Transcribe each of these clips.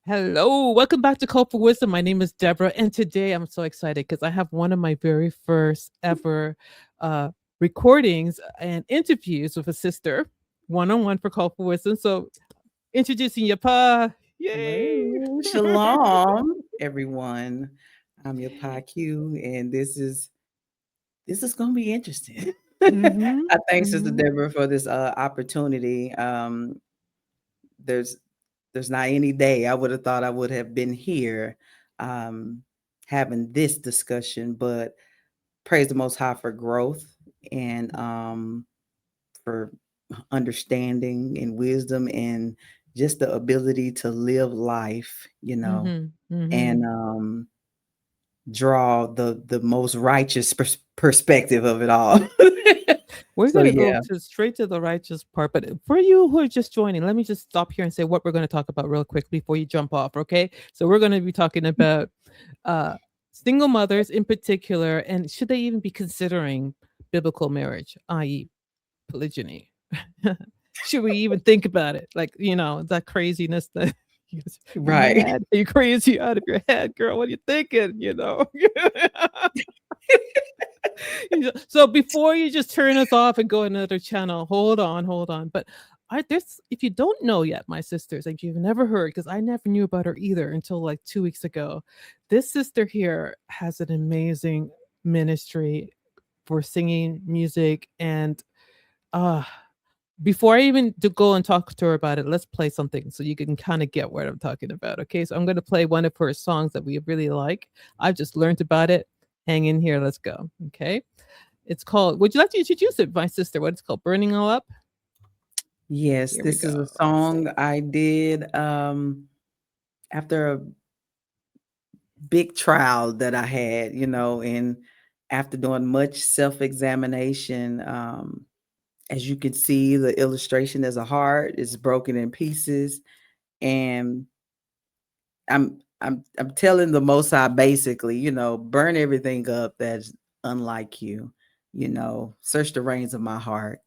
Hello, welcome back to Cult for Wisdom. My name is Deborah, and today I'm so excited because I have one of my very first ever recordings and interviews with a sister, one-on-one for Cult for Wisdom. So, introducing Yapah. Yay! Hello, shalom, everyone. I'm Yapah Q, and this is gonna be interesting. Mm-hmm, I thank Sister mm-hmm. Deborah for this opportunity. There's there's not any day I would have thought I would have been here um, having this discussion, but praise the Most High for growth and for understanding and wisdom and just the ability to live life, Mm-hmm, mm-hmm. and draw the most righteous perspective of it all. We're So going to go yeah, straight to the righteous part. But for you who are just joining, let me just stop here and say what we're going to talk about real quick before you jump off. Okay. So we're going to be talking about uh, single mothers in particular, and should they even be considering biblical marriage, i.e., polygyny? Should we even think about it? Like, that craziness that you right. mad? Are you crazy out of your head, girl? What are you thinking? So before you just turn us off and go another channel, hold on. But if you don't know yet, my sisters, like you've never heard, because I never knew about her either until like 2 weeks ago. This sister here has an amazing ministry for singing music, and uh before I even to go and talk to her about it, let's play something so you can kind of get what I'm talking about. Okay, so I'm going to play one of her songs that we really like. I've just learned about it. Hang in here. Let's go. Okay. It's called, would you like to introduce it, my sister? What it's called? Burning All Up? Yes, Here we this go. is a song I did after a big trial that I had, and after doing much self-examination. As you can see, the illustration is a heart, it's broken in pieces, and I'm telling the Most High basically, burn everything up that's unlike you, search the reins of my heart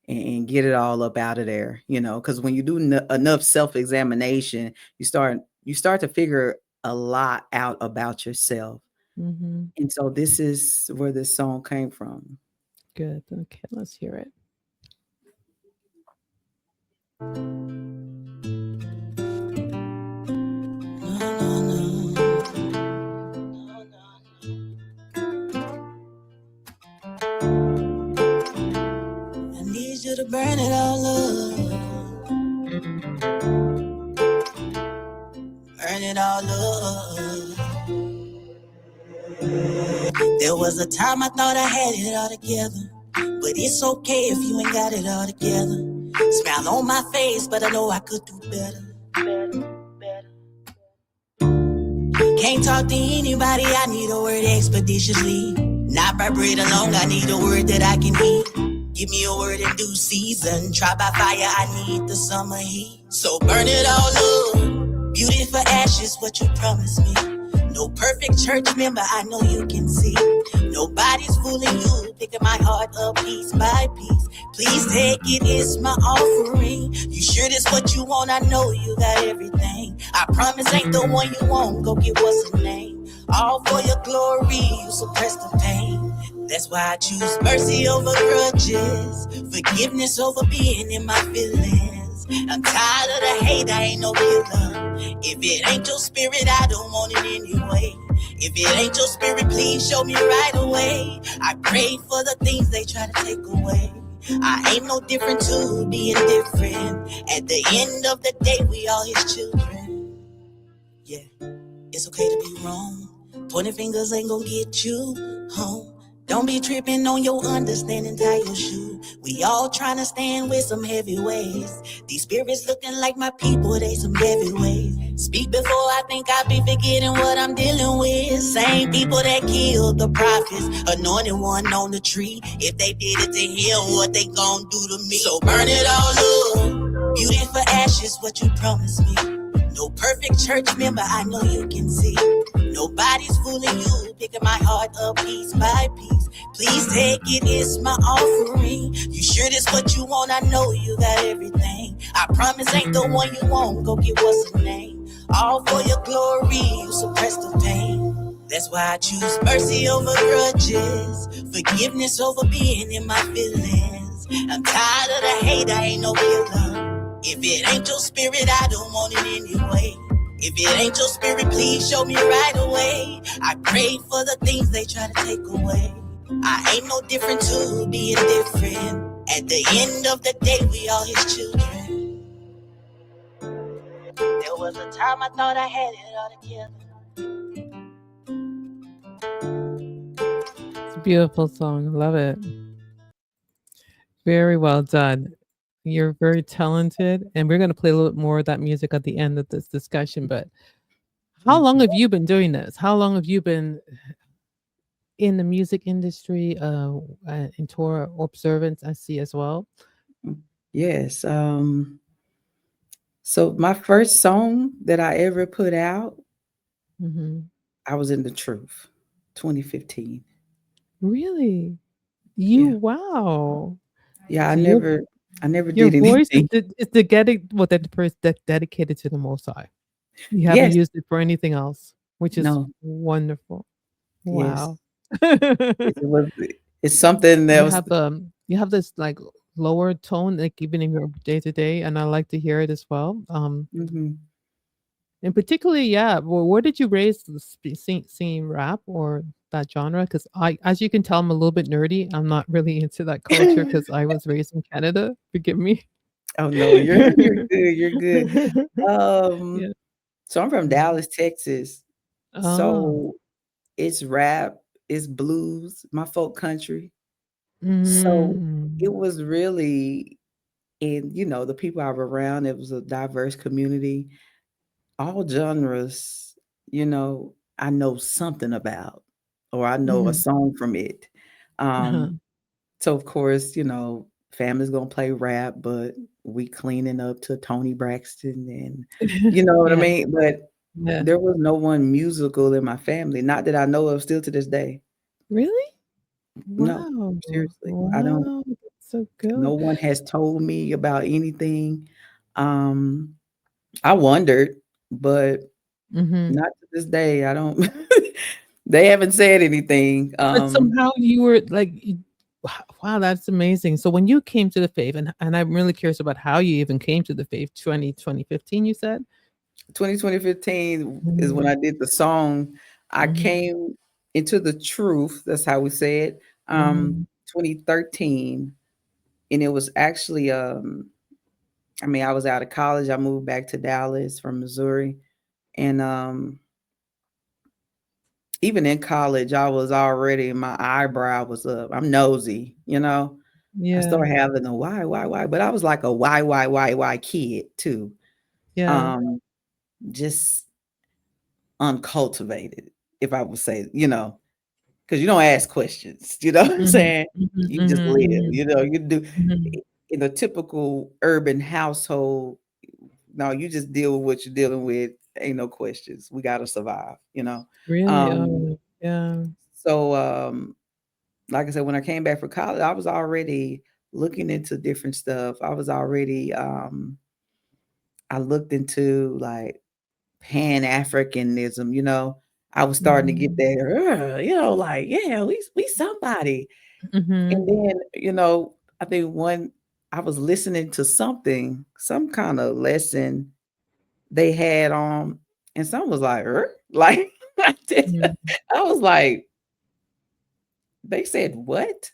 and get it all up out of there, because when you do enough self-examination, you start to figure a lot out about yourself. Mm-hmm. And so this is where this song came from. Good. Okay, let's hear it. I need you to burn it all up. Burn it all up. There was a time I thought I had it all together, but it's okay if you ain't got it all together. Smile on my face, but I know I could do better. Can't talk to anybody, I need a word expeditiously. Not by bread alone, I need a word that I can eat. Give me a word in due season. Try by fire, I need the summer heat. So burn it all up. Beauty for ashes, what you promised me. No perfect church member, I know you can see. Nobody's fooling you, picking my heart up piece by piece. Please take it, it's my offering. You sure this what you want? I know you got everything. I promise ain't the one you want, go get what's her name. All for your glory, you suppress the pain. That's why I choose mercy over grudges, forgiveness over being in my feelings. I'm tired of the hate, I ain't no killer. If it ain't your spirit, I don't want it anyway. If it ain't your spirit, please show me right away. I pray for the things they try to take away. I ain't no different to being different. At the end of the day, we all his children. Yeah, it's okay to be wrong. Pointing fingers ain't gonna get you home. Don't be tripping on your understanding, tie your shoe. We all trying to stand with some heavyweights. These spirits looking like my people, they some heavyweights. Speak before I think I be forgetting what I'm dealing with. Same people that killed the prophets, anointed one on the tree. If they did it to him, what they gon' do to me? So burn it all up. Beauty for ashes, what you promised me. No perfect church member, I know you can see. Nobody's fooling you, picking my heart up piece by piece. Please take it, it's my offering. You sure this what you want? I know you got everything. I promise ain't the one you want. Go get what's his name. All for your glory, you suppress the pain. That's why I choose mercy over grudges, forgiveness over being in my feelings. I'm tired of the hate, I ain't no killer. If it ain't your spirit, I don't want it anyway. If it ain't your spirit, please show me right away. I pray for the things they try to take away. I ain't no different to being different. At the end of the day, we all his children. There was a time I thought I had it all together. It's a beautiful song. Love it. Very well done. You're very talented. And we're going to play a little bit more of that music at the end of this discussion. But how long have you been doing this? How long have you been in the music industry, in Torah observance, I see as well? Yes. So my first song that I ever put out, I was in the truth, 2015. Really? Yeah. Wow. Yeah, I So never your did voice anything. is dedicated to the Most High. You haven't Yes. used it for anything else, which is No. wonderful. Yes. Wow. It's something that was You have this like lower tone, like even in your day to day, and I like to hear it as well. mhm. And particularly, yeah. Well, where did you raise singing rap or that genre? Because as you can tell, I'm a little bit nerdy. I'm not really into that culture because I was raised in Canada. Forgive me. Oh no, you're good. You're good. Yeah. So I'm from Dallas, Texas. Oh. So it's rap, it's blues, my folk country. So it Mm. was really, and the people I was around, it was a diverse community, all genres, I know something about, or I know a Mhm. song from it. Uh-huh. So of course, family's gonna play rap, but we cleaning up to Tony Braxton, and you know what I Yeah. mean? But Yeah. there was no one musical in my family, not that I know of still to this day. Really? No, Wow. seriously. I don't Wow. That's so No good. one has told me about anything. Um, I wondered, but Mhm. not to this day. I don't they haven't said anything. But somehow you were like, wow, that's amazing. So when you came to the faith, and I'm really curious about how you even came to the faith, 2015, you said? 2015 is when Mhm. I did the song. I Mhm. came into the truth, that's how we say it, Mhm. 2013, and it was actually, I was out of college. I moved back to Dallas from Missouri, and, even in college, I was already my eyebrow was up. I'm nosy, I Yeah. started having a why, but I was like a why kid too. Yeah. Um, just uncultivated, if I would say, because you don't ask questions, you know what I'm Mhm. saying? Mhm. You just Mhm. live, Mhm. you do Mhm. in a typical urban household. No, you just deal with what you're dealing with. Ain't no questions. We gotta survive. Really? Um, Oh, yeah. so like I said, when I came back from college, I was already looking into different stuff. I was already I looked into like Pan-Africanism. I was starting to get Mhm. there, like, yeah, we somebody. And Mhm. then, I think I was listening to some kind of lesson they had on, and some was like, like Mhm. I was like, they said what?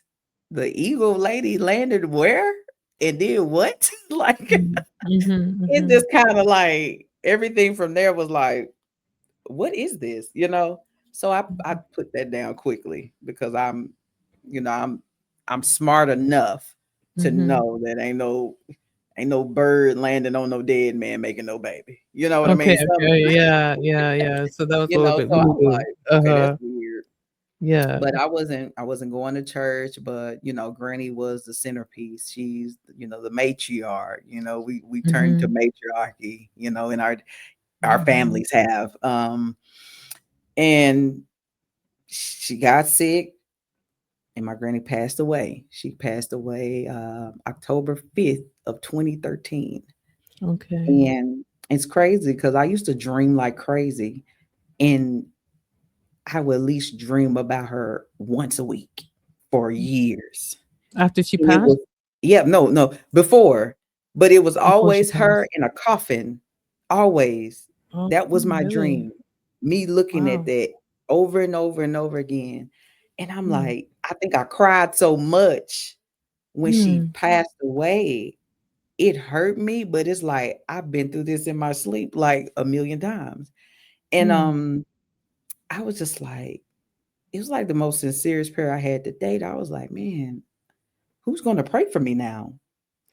The eagle lady landed where and did what? Like Mhm. Mhm. it Mhm. just kind of like everything from there was like, what is this? So I Mhm. put that down quickly because I'm smart enough to Mhm. know that ain't no bird landing on no dead man making no baby. You know what I Okay, mean? okay. Yeah, yeah, yeah. So that was a little bit So I'm woo-woo. like, okay, that's Uh-huh. weird. Yeah. But I wasn't going to church, but Granny was the centerpiece. She's the matriarch. We turned to Mhm. matriarchy, and our Mhm. families have. And she got sick, and my granny passed away. She passed away October 5th of 2013. Okay. And it's crazy because I used to dream like crazy, and I would at least dream about her once a week for years. After she And it passed? was, yeah, no, before, but it was Before she always her passed. in a coffin, always. Oh, That was my really? dream, me looking at Wow. that over and over and over again. And I'm Mm. like, I think I cried so much when she Mm. passed away. It hurt me, but it's like I've been through this in my sleep like a million times. And Mm. I was just like, it was like the most sincerest prayer I had to date. I was like, man, who's going to pray for me now?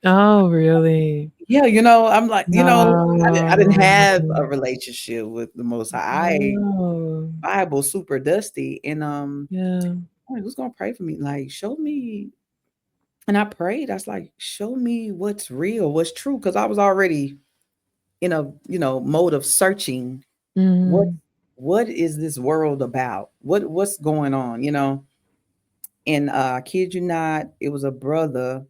Oh, really? Yeah, I'm like, I didn't have Oh. a relationship with the Most High. Oh. Bible super dusty, and Yeah. I'm like, who's gonna pray for me? Like, show me. And I prayed. I was like, show me what's real, what's true, because I was already in a mode of searching. What Mhm. what is this world about? What's going on? And I kid you not, it was a brother.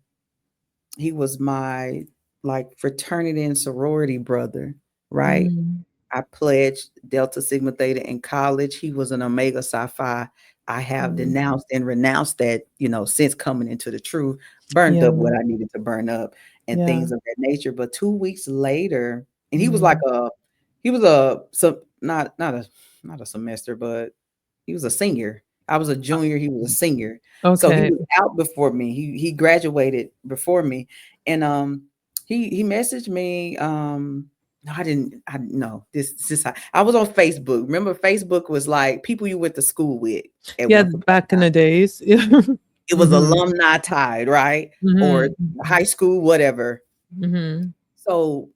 He was my like fraternity and sorority brother, right? Mm. I pledged Delta Sigma Theta in college. He was an Omega Psi Phi. I have Mm. denounced and renounced that, since coming into the truth, burned Yeah. up what I needed to burn up and Yeah. things of that nature. But 2 weeks later, and he was like Mm. not a semester, but he was a senior. I was a junior. He was a senior. So he Okay. was out before me. He graduated before me, and he messaged me. No, I didn't. I no. I was on Facebook. Remember, Facebook was like people you went to school with at Yeah, once upon back a in time. the days. It was Mhm. alumni tied, right? Or Mhm. high school, whatever. Mhm. So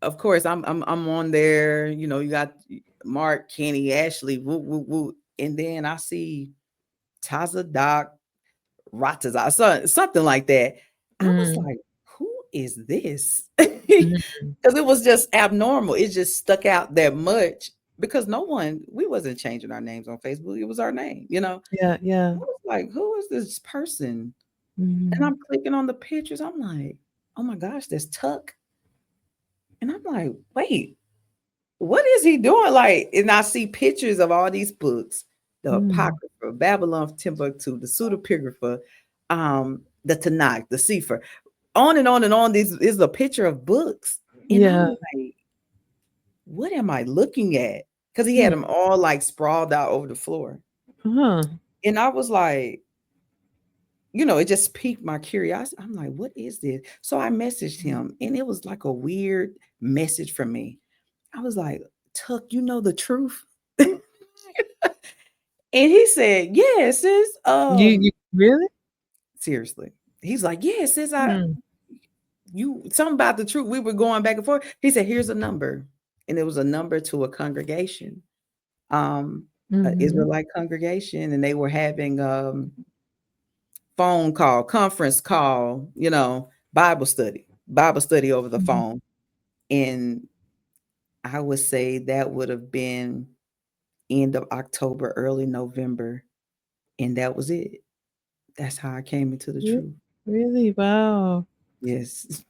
of course I'm on there. You got Mark, Kenny, Ashley, woo, woo, woo. And then I see Taza Doc, Rataza, something like that. I was Mhm. like, who is this? Mhm. Because it was just abnormal. It just stuck out that much because we wasn't changing our names on Facebook. It was our name. Yeah, yeah. I was like, who is this person? And Mhm. I'm clicking on the pictures. I'm like, oh my gosh, there's Tuck. And I'm like, wait, what is he doing? Like, and I see pictures of all these books, the Mm. Apocrypha, Babylon of Timbuktu, the Pseudepigrapha, the Tanakh, the Sefer, on and on and on. This is a picture of books. And I'm Yeah. like, what am I looking at? Because he had Mm. them all like sprawled out over the floor. Uh-huh. And I was like, it just piqued my curiosity. I'm like, what is this? So I messaged him, and it was like a weird message from me. I was like, Tuck, you know the truth? And he said, yes, sis. You really? Seriously. He's like, yes, sis, Mm. you something about the truth. We were going back and forth. He said, here's a number. And it was a number to a congregation, an Mhm. Israelite congregation, and they were having phone call, conference call, Bible study over the Mhm. phone. And I would say that would have been end of October, early November. And that was it. That's how I came into the Re truth. really? Wow. Yes.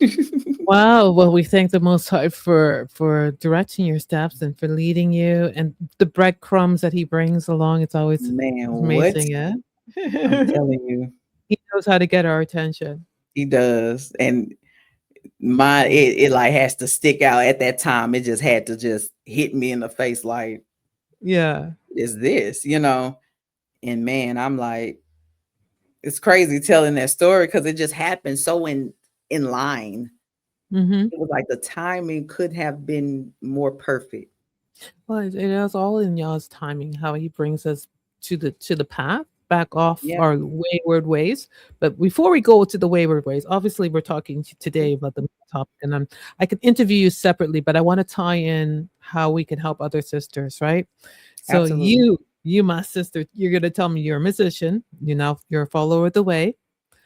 Wow. Well, we thank the Most High for directing your steps and for leading you and the breadcrumbs that he brings along. It's always Man, what? amazing, yeah? I'm telling you, He knows how to get our attention. he does. And it like has to stick out at that time. It just had to just hit me in the face like, Yeah. what is this? And man, I'm like, it's crazy telling that story because it just happened so in line. Mhm. It was like the timing could have been more perfect. Well, it is all in Yah's timing, how he brings us to the path, back off Yeah. our wayward ways. But before we go to the wayward ways, obviously we're talking today about the topic, and I could interview you separately, but I want to tie in how we can help other sisters, right? So Absolutely. you, my sister, you're gonna tell me you're a musician. You're a follower of the way.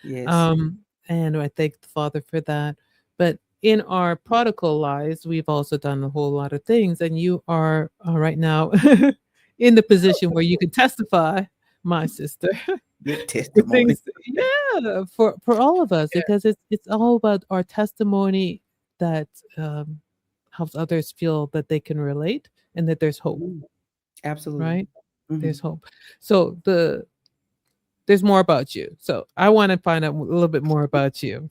Yes. Um, and I thank the Father for that. But in our prodigal lives, we've also done a whole lot of things. And you are right now in the position where you can testify, my sister, Good for testimony. things, yeah, for all of us, because it's all about our testimony that um, helps others feel that they can relate and that there's hope, Mhm. Absolutely. right? Mhm. There's hope. So there's more about you. So I want to find out a little bit more about you.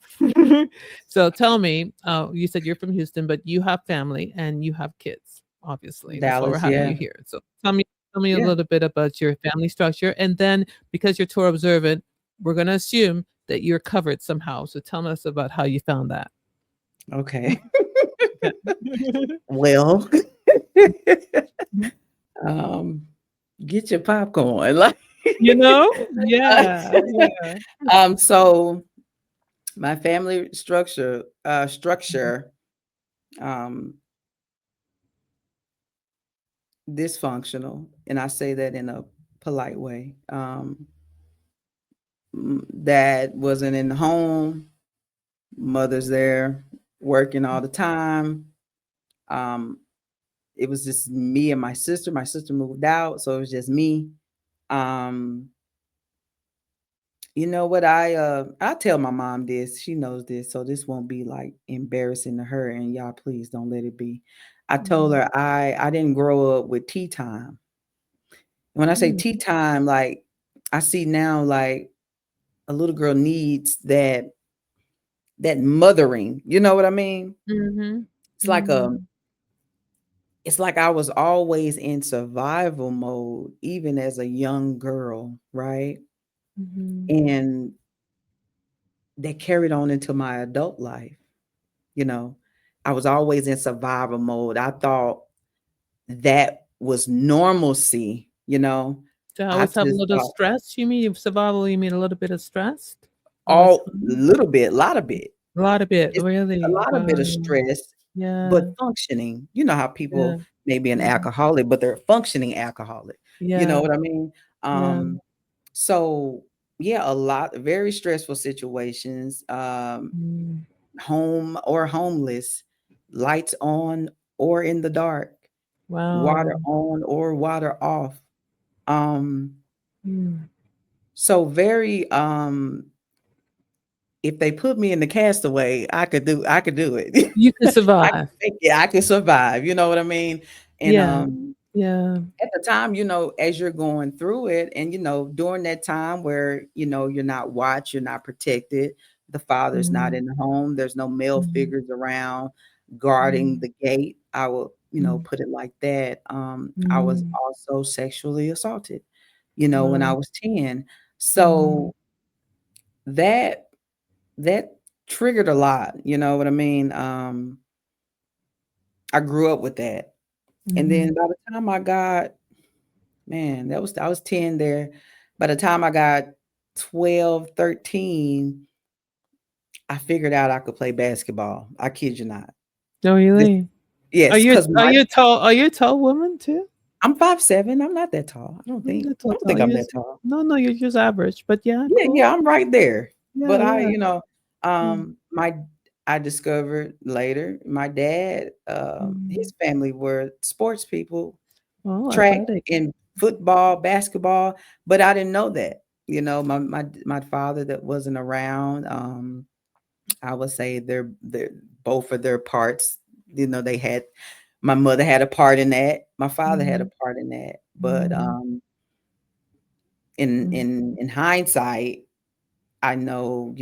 So tell me, you said you're from Houston, but you have family and you have kids. Obviously, that's why we're Dallas, having yeah. you here. So tell me a Yeah. little bit about your family structure, and then because you're Torah observant, we're going to assume that you're covered somehow. So tell us about how you found that. Okay. Okay. Well, um, get your popcorn. Like, You know? uh, Yeah, yeah. so my family structure, um, dysfunctional, and I say that in a polite way. Dad wasn't in the home, mother's there working all the time. Um, it was just me and my sister. My sister moved out, so it was just me. Um, you know what? I tell my mom this. She knows this, so this won't be like embarrassing to her. And y'all, please don't let it be. I told Mm, her I didn't grow up with tea time. When I say mm, tea time, like I see now, like a little girl needs that mothering. You know what I mean? mhm, It's like a mhm, it's like I was always in survival mode, even as a young girl, right? mhm. And that carried on into my adult life. You know, I was always in survival mode. I thought that was normalcy, you know. To I always have a just little thought stress, you mean? Survival, you mean a little bit of stress all the all time? little bit, a lot of bit. A lot of it, It's a really? lot of bit of Wow. stress, but Yeah, functioning. You know how yeah, people may be an yeah, alcoholic, but they're functioning alcoholic. You know yeah, what I mean? yeah. So yeah, a lot very stressful situations, Mm. home or homeless, lights on or in the dark, water Wow. on or water off. Um, Mm. so very if they put me in the castaway, I could do it. You can I could survive. take it, I could survive, you know what I mean? And Yeah, yeah. at the time, as you're going through it, and during that time where you're not watched, you're not protected, the father's not Mm, in the home, there's no male mm, figures around guarding mm, the gate. I will, mm, put it like that. I was mm. also sexually assaulted, when I Wow. was 10. Mm, So that that triggered a lot, you know what I mean? I grew up with that. And then mhm. by the time I got Man, I was 10 there. By the time I got 12, 13, I figured out I could play basketball. I kid you not. Oh, This really? Are Yes, you because are my you tall are you a tall woman too? I'm 5'7". I'm not that tall. Not I tall, don't tall. think I'm You're that tall. no, no, you're just average, but yeah, Yeah, cool. yeah, I'm right there. Yeah, But yeah. Mm, my I discovered later my dad, mm. his family were sports people, Oh, track athletic. and football, basketball, but I didn't know that. My father that wasn't around, I would say they're both of their parts. They had my mother had a part in that. My father had a Mhm, part in that. But mhm, mm, in hindsight, I know,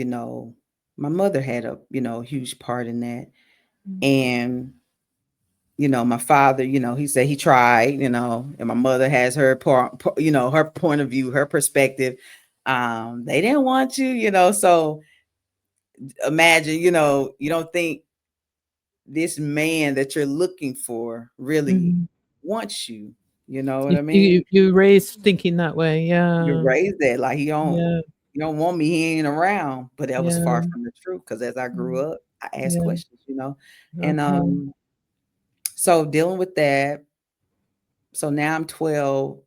my mother had a, huge part in that. mm, And my father, he said he tried, and my mother has her part, her point of view, her perspective. They didn't want you, so imagine, you don't think this man that you're looking for really mhm. wants you. You know what You I mean? you you raised thinking that way. You're Yeah, raised that like yeah, he don't want me, he ain't around. But that was yeah, far from the truth because as I grew mm, up, I asked yeah. questions. And Okay. so dealing with that. So now I'm 12.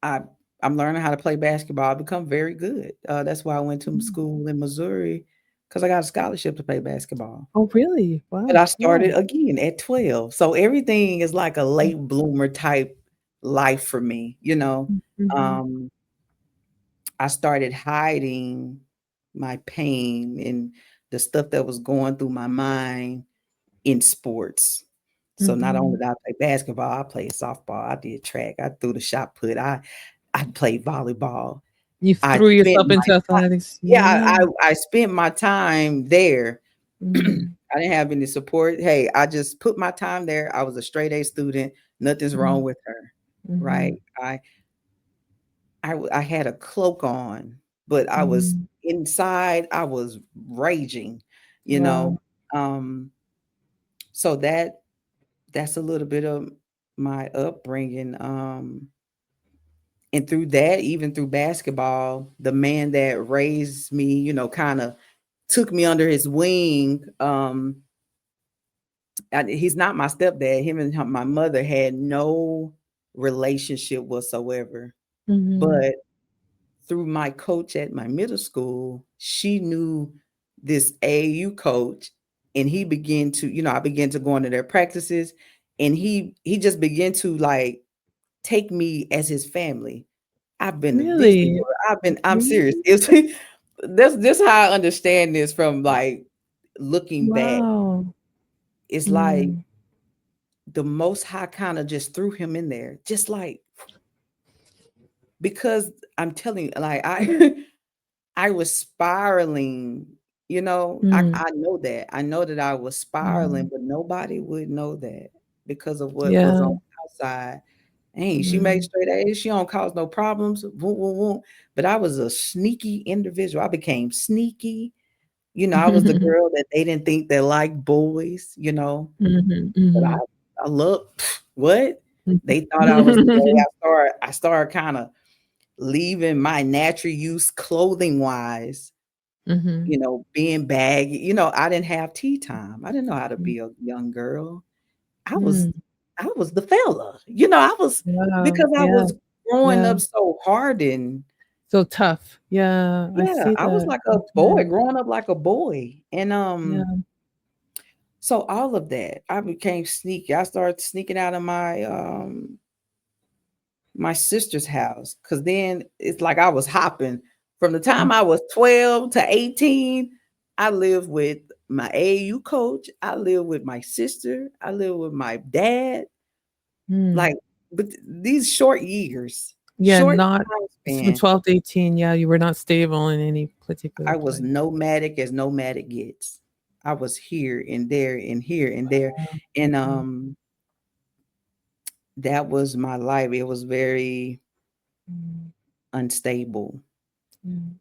I I'm learning how to play basketball. I've become very good. That's why I went to Mm. school in Missouri because I got a scholarship to play basketball. Oh, really? But Wow, I cool. started again at 12. So everything is like a Mm, late bloomer type life for me, you know. Mhm. Um, I started hiding my pain and the stuff that was going through my mind in sports. So not only Mhm. did I play basketball, I played softball, I did track, I threw the shot put, I played volleyball. You I threw spent yourself my into time, athletics. yeah, Yeah. I spent my time there. Mhm. I didn't have any support. Hey, I just put my time there. I was a straight A student. Nothing's wrong Mhm. with her, right? Mhm. I had a cloak on, but I was Mhm. inside. I was raging, you know. Wow. Um, so that's a little bit of my upbringing. And through that, even through basketball, the man that raised me, you know, kind of took me under his wing. He's not my stepdad. Him and my mother had no relationship whatsoever. Mhm. But through my coach at my middle school, she knew this AAU coach, and he began to, you know, I began to go into their practices, and he just began to like take me as his family. I've been to Disney Really? World. I'm serious. Really? It's this how I understand this from like looking back. Wow. It's like Mm. the most high kind of just threw him in there. Just like because I'm telling you, like I I was spiraling, you know. Mm. I know that. I know that I was spiraling, Mhm. but nobody would know that because of what was on Yeah. the outside. Hey, she made Mm. straight A's. She don't cause no problems. Woo, woo, woo. But I was a sneaky individual. I became sneaky. You know, I was the girl that they didn't think they liked boys, you know. Mhm. But Mhm. I look what? They thought I was gay. Mhm. I started kind of leaving my natural use clothing wise, Mhm. you know, being baggy. You know, I didn't have tea time. I didn't know how to be a young girl. I was Mm. I was the fella. You know, I was Wow. because I Yeah. was growing Yeah. up so hardened. So tough. Yeah, I Yeah, see I was that. like a boy, Okay. growing up like a boy. And Yeah. so all of that, I became sneaky. I started sneaking out of my sister's house because then it's like I was hopping from the time I was 12 to 18. I lived with my AAU coach, I lived with my sister, I lived with my dad, Mm. like, but these short years, Yeah, short not time it's from span. 12 to 18, yeah, you were not stable in any particular I was place. nomadic as nomadic gets. I was here and there and here and there. Wow. And Mm. that was my life. It was very Mm. unstable. Mm.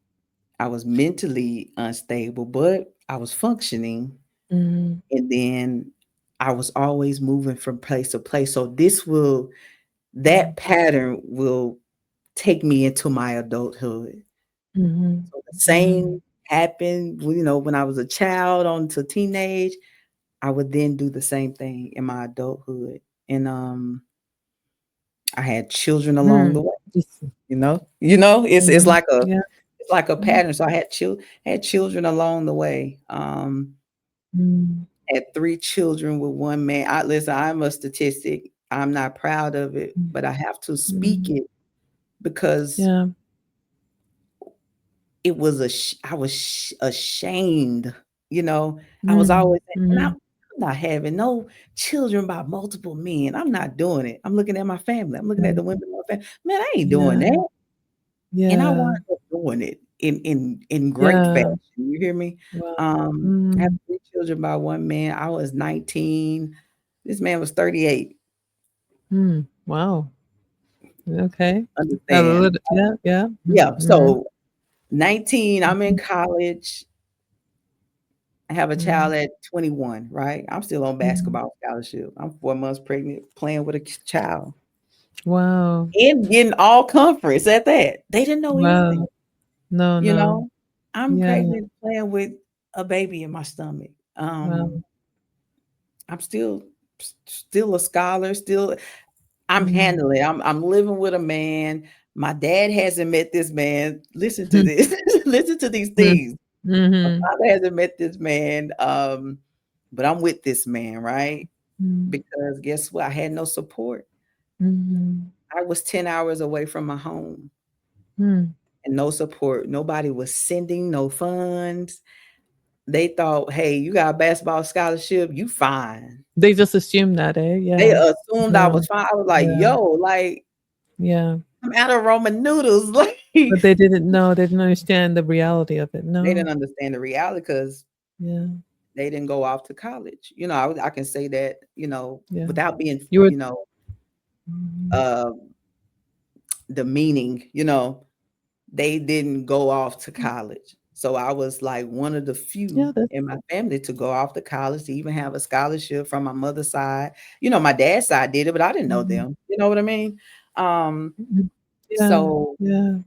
I was mentally unstable, but I was functioning. Mhm. And then I was always moving from place to place. So Mm. that pattern will take me into my adulthood. Mhm. So the same Mhm. happened, you know, when I was a child on to teenage, I would then do the same thing in my adulthood. And I had children along the Mm. way, Yes. it's Mhm. like a Yeah. it's like a Mm. pattern. So I had children along the way. Mm. Had 3 children with 1 man. I'm a statistic. I'm not proud of it, Mm. but I have to speak Mm. it because Yeah. it was I was ashamed, you know. I was Mm. always saying, "Man, Mhm. I'm not having no children by multiple men. I'm not doing it. I'm looking at my family. I'm looking Yeah. at the women in my family. Man, I ain't doing Yeah. that." And I wound Yeah. up doing it in great fashion. Yeah. You hear me? Wow. I have Mm. 3 children by 1 man. I was 19. This man was 38. Mm. Wow. Okay. A Understand? little yeah, yeah. Yeah. Mhm. So 19, I'm in Mhm. college. I have a child Mhm. at 21, right? I'm still on Mhm. basketball scholarship. I'm 4 months pregnant, playing with a child Wow. and getting all conference at that. They didn't know anything, Wow. No, you no. know. I'm Yeah. pregnant, playing with a baby in my stomach. Wow. I'm still a scholar. Still, I'm Mm. handling. I'm living with a man. My dad hasn't met this man. Listen to this. Listen to these Mhm. things. My Mhm. father hasn't met this man, but I'm with this man, right? Mhm. Because guess what? I had no support. Mhm. I was 10 hours away from my home Mm. and no support. Nobody was sending no funds. They thought, hey, you got a basketball scholarship, you fine. They just assumed that, eh? They Yeah. assumed I Yeah. was fine. I was like, Yeah. yo, like, Yeah. I'm out of Roman noodles. Like, But they didn't know, they didn't understand the reality of it. they No. didn't understand the reality because Yeah. they didn't go off to college. I can say that, Yeah. without being, You were Mhm. uh, demeaning, they didn't go off to college. So I was like one of the few Yeah, that's in my family to go off to college, to even have a scholarship from my mother's side. My dad's side did it, but I didn't know Mhm. them. You know what I mean? Um, Mhm. Yeah. so Yeah.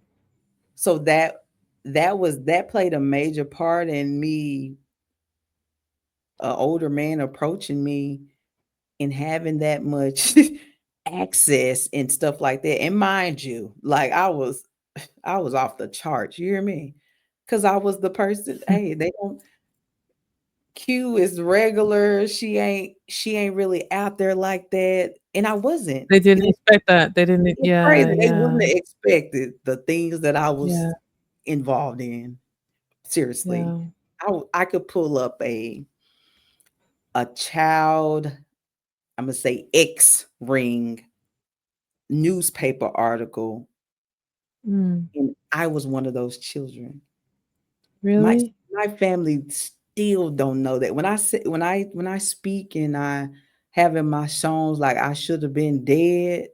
so that played a major part in me, an older man approaching me and having that much access and stuff like that. And mind you, like I was off the charts. You hear me? Because I was the person. Hey, they don't. Q is regular. She ain't really out there like that, and I wasn't. They didn't expect that. They didn't It's yeah, crazy. They yeah. wouldn't have expected the things that I was Yeah. involved in. Seriously, Yeah. I could pull up a child. I'm gonna say X ring newspaper article, Mm. and I was one of those children. My Really? my family still don't know that. When I speak and I having my songs like I should have been dead,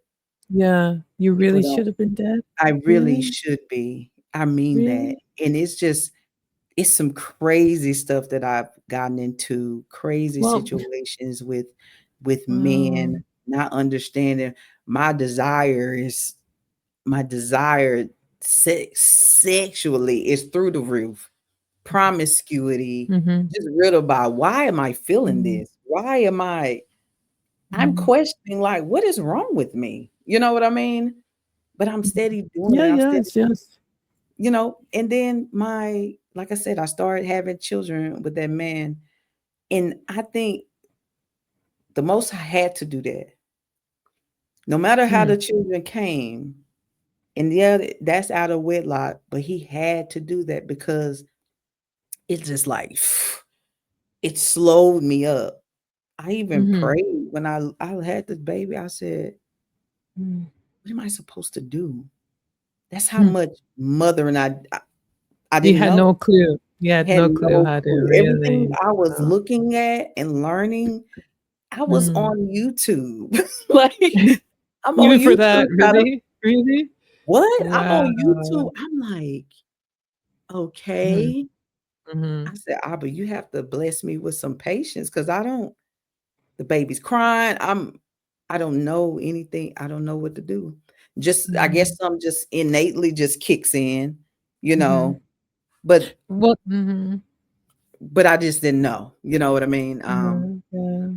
Yeah. You people really don't. should have been dead? I really Really? should be. I mean that. Really? And it's some crazy stuff that I've gotten into, crazy Well, situations with men wow. not understanding my desire is my desire sexually is through the roof. Promiscuity, Mhm. just riddled by why am I feeling Mm. this? Why am I'm Mhm. questioning like what is wrong with me? You know what I mean? But I'm Mhm. steady doing it. Yeah, I'm steady, yes, yes. and then like I said, I started having children with that man. And I think the most I had to do that. No matter how Mm. the children came, and yeah, that's out of wedlock, but he had to do that because it's just like it slowed me up. I even Mhm. prayed when I had this baby. I said, Mm. "What am I supposed to do?" That's how Hmm. much mothering I You didn't had know. no clue. You had Had no clue no how to clue. Everything really I was wow. looking at and learning, I was Mm. on YouTube. Like I'm on Even for YouTube that, trying to really? Really? what? I'm Wow. on YouTube. I'm like, Mhm. okay. I Mhm. said, Abba, you have to bless me with some patience because I don't. The baby's crying. I don't know anything. I don't know what to do. Just I guess Mhm. some just innately just kicks in, you Mhm. know. But Well mhm. but I just didn't know. You know what I mean? Yeah, yeah.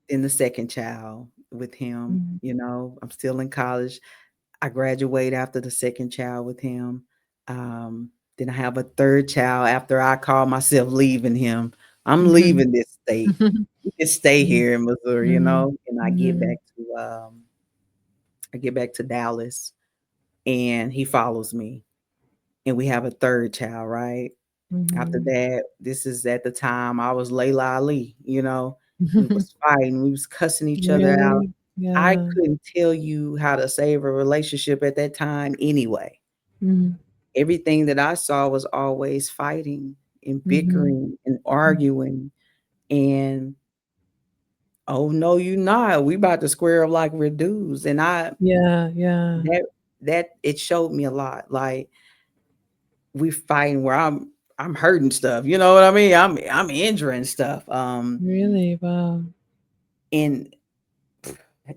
In the second child with him, Mhm. I'm still in college. I graduate after the second child with him. Then I have a third child after I call myself leaving him. I'm Mhm. leaving this state. You can stay Mhm. here in Missouri, Mhm. and Mhm. I get back to Dallas and he follows me and we have a third child, right? After Mhm. that, this is at the time I was Layla Ali, we was fighting, we was cussing each other out. Really? I Yeah. couldn't tell you how to save a relationship at that time anyway. Mhm. Everything that I saw was always fighting and Mhm. bickering and Mhm. arguing. And oh no, you not. We about to square up like we're dudes. And Yeah, yeah. that it showed me a lot. Like we fighting where I'm hurting stuff. You know what I mean? I'm injuring stuff. Really? Wow. And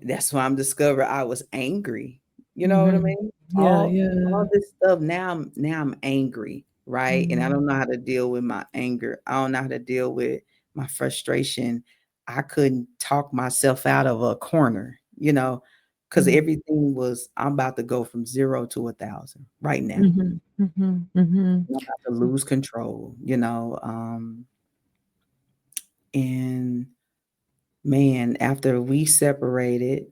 that's why I'm discovering I was angry. You know what I Mhm. mean? Yeah, All yeah. this stuff now I'm angry, right? And I Mhm. don't know how to deal with my anger. I don't know how to deal with my frustration. I couldn't talk myself out of a corner, because Mhm. everything was I'm about to go from 0 to 1,000 right now. Mhm. Mhm. Mhm. I'm about to lose control. And man, after we separated,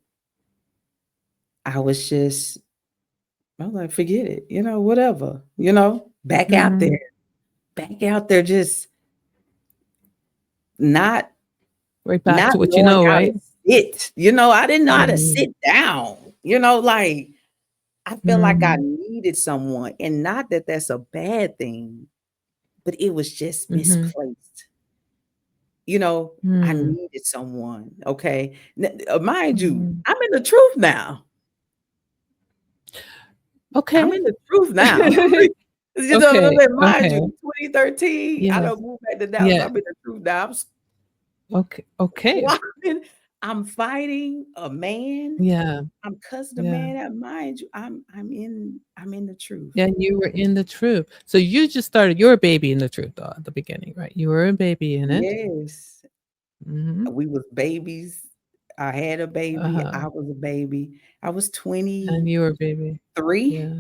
I was just, I was like, forget it, whatever, Mhm. back out there, just not Right back not to what you knowing know, how to right? sit. I didn't know how to Mhm. sit down. Like I felt like I Mhm. needed someone, and not that that's a bad thing, but it was just Mhm. misplaced. I Mm. needed someone. Okay, mind you, Mhm. I'm in the truth now. I'm Okay. in the truth now. You know what I'm Okay, saying? Mind okay. you, 2013, I Yeah, don't move back to Dallas. yeah. I'm in the truth now. I'm Okay, okay. squatting. I'm fighting a man. Yeah, I'm cussing a yeah. man out. Mind you, I'm in the truth. Yeah, you were in the truth. So you just started your baby in the truth though at the beginning, right? You were a baby in it. Yes. Mhm. We was babies. I had a baby. Uh-huh. I was a baby. I was And 23. you were a baby. Yeah.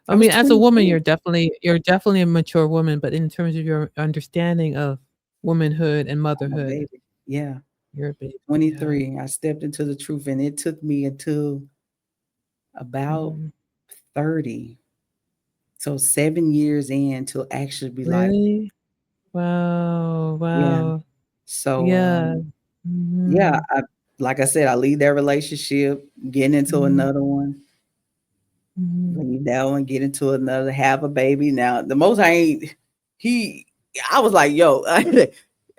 I I was mean, as a woman, 23. you're definitely a mature woman, but in terms of your understanding of womanhood and I'm a motherhood, baby. Yeah. you're a baby. Yeah. 23. I stepped into the truth, and it took me until about Mhm. 30. So 7 years in to actually be like, Really? Wow, yeah. wow. So Yeah. yeah, Mhm. like I said, I leave that relationship, getting into Mhm. another one, Mhm. leave that one, get into another, have a baby. Now the most I ain't he I was like, yo,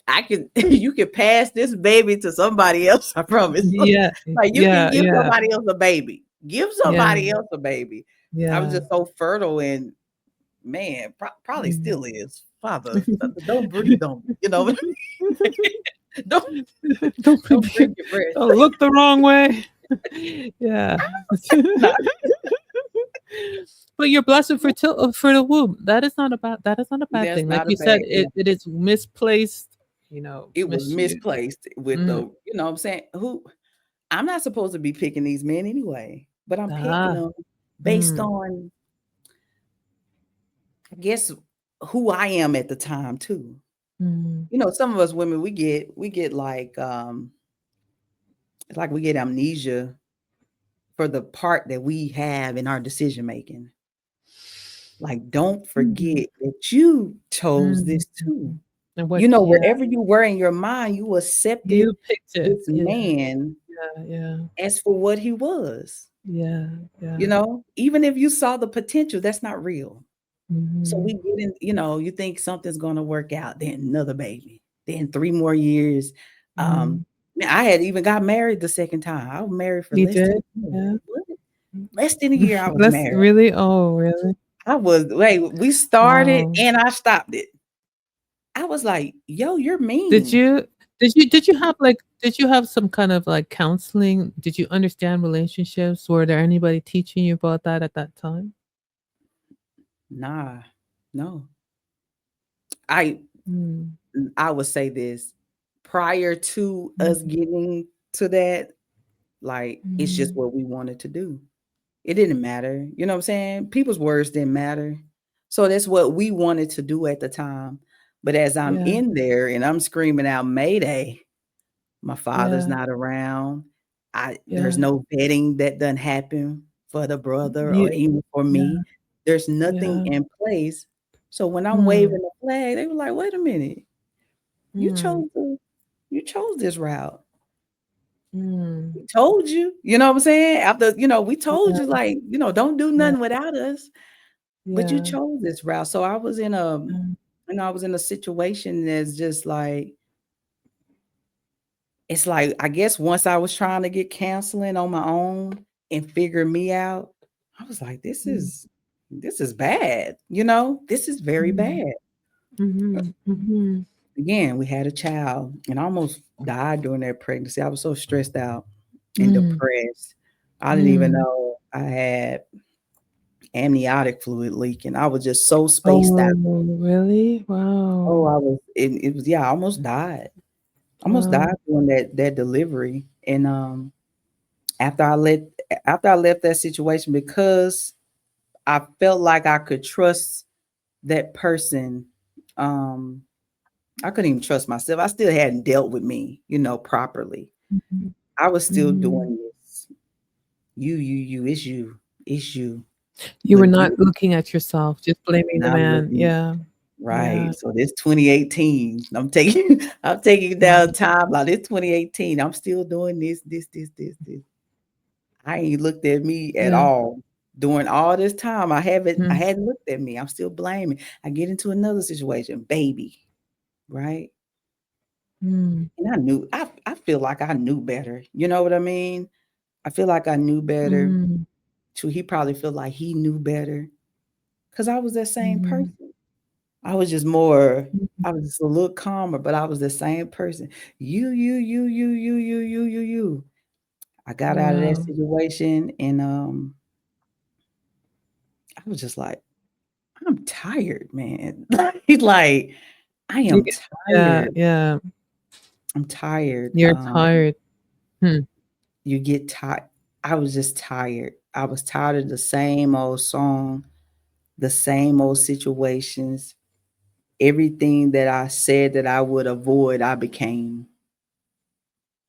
I can you can pass this baby to somebody else, I promise. Yeah, Like you can yeah, give yeah, somebody else a baby. Give yeah, somebody else a baby. I was yeah. just so fertile, and man, probably Mhm. still is. Father, don't breathe on me, don't Don't don't break be your breast. don't look the wrong way. Yeah. Nah, But you're blessed for the womb. That is not a bad that's thing. Like not a you said, bad, yeah. it is misplaced, It was misused. misplaced with Mm. what I'm saying, who I'm not supposed to be picking these men anyway, but I'm picking Ah. them based Mm. on, I guess, who I am at the time too. Mm. Some of us women, we get like, it's like we get amnesia for the part that we have in our decision making. Like, don't Mm. forget that you chose Mm. this too. And what yeah, Wherever you were in your mind, you accepted you picked it. this Yeah, man yeah, yeah, as for what he was. yeah, yeah. Even if you saw the potential, that's not real. So we Mhm. get in, you think something's gonna work out, then another baby, then 3 more years. Um, Mhm. Man, I had even got married the second time. I was married for You less than did? a year. Yeah. What? Less than a year I was That's married. really oh, really? We started Wow. and I stopped it. I was like, yo, you're Did mean. you did you have some kind of, like, counseling? Did you understand relationships? Were there anybody teaching you about that at that time? Nah, no. I Mm. I would say this. Prior to us Mhm. getting to that, like, it's just Mhm. what we wanted to do. It didn't matter. You know what I'm saying? People's words didn't matter. So that's what we wanted to do at the time. But as I'm Yeah, in there and I'm screaming out Mayday, my father's yeah, not around. There's yeah. no vetting that doesn't happen for the brother or You even for yeah, me. There's nothing yeah. in place. So when I'm Mm, waving the flag, they were like, wait a minute, you mm, chose you chose this route. mm. We told you, you know what I'm saying? After, we told you, Yeah, like, don't do yeah, nothing without us. But you yeah. chose this route. So I was in a, Mm, I was in a situation that's just like, it's like, I guess once I was trying to get counseling on my own and figure me out, I was like, mm, this is bad. This is very mm. bad. Mhm, mhm. Again, we had a child and I almost died during that pregnancy. I was so stressed out and Mm, depressed. I didn't even mm. know I had amniotic fluid leaking. I was just so spaced out. Oh, really? Oh, Wow. it was, yeah, I almost died. Almost Wow. died during that delivery. And after I let after I left that situation, because I felt like I could trust that person, um, I couldn't even trust myself. I still hadn't dealt with me, properly. Mhm, I was still mhm, doing this. it's you, it's you. You were But not you looking at yourself, just blaming the not man. looking Yeah. right. Yeah. So this 2018. I'm taking I'm taking Wow. down time. Like this 2018. I'm still doing this. I ain't looked at me at Yeah. all. During all this time, I Mm. hadn't looked at me. I'm still blaming. I get into another situation, baby, right? Mm. And I feel like I knew better. You know what I mean? I feel like I knew better. Mm. So he probably felt like he knew better. Cause I was that same Mhm. person. I was just more, Mhm. I was just a little calmer, but I was the same person. You. I got out of that Yeah. situation and I was just like, I'm tired, man. Like, I You am get yeah, tired. yeah. I'm tired. You're tired. Hmm. You get tired. I was just tired. I was tired of the same old song, the same old situations. Everything that I said that I would avoid, I became.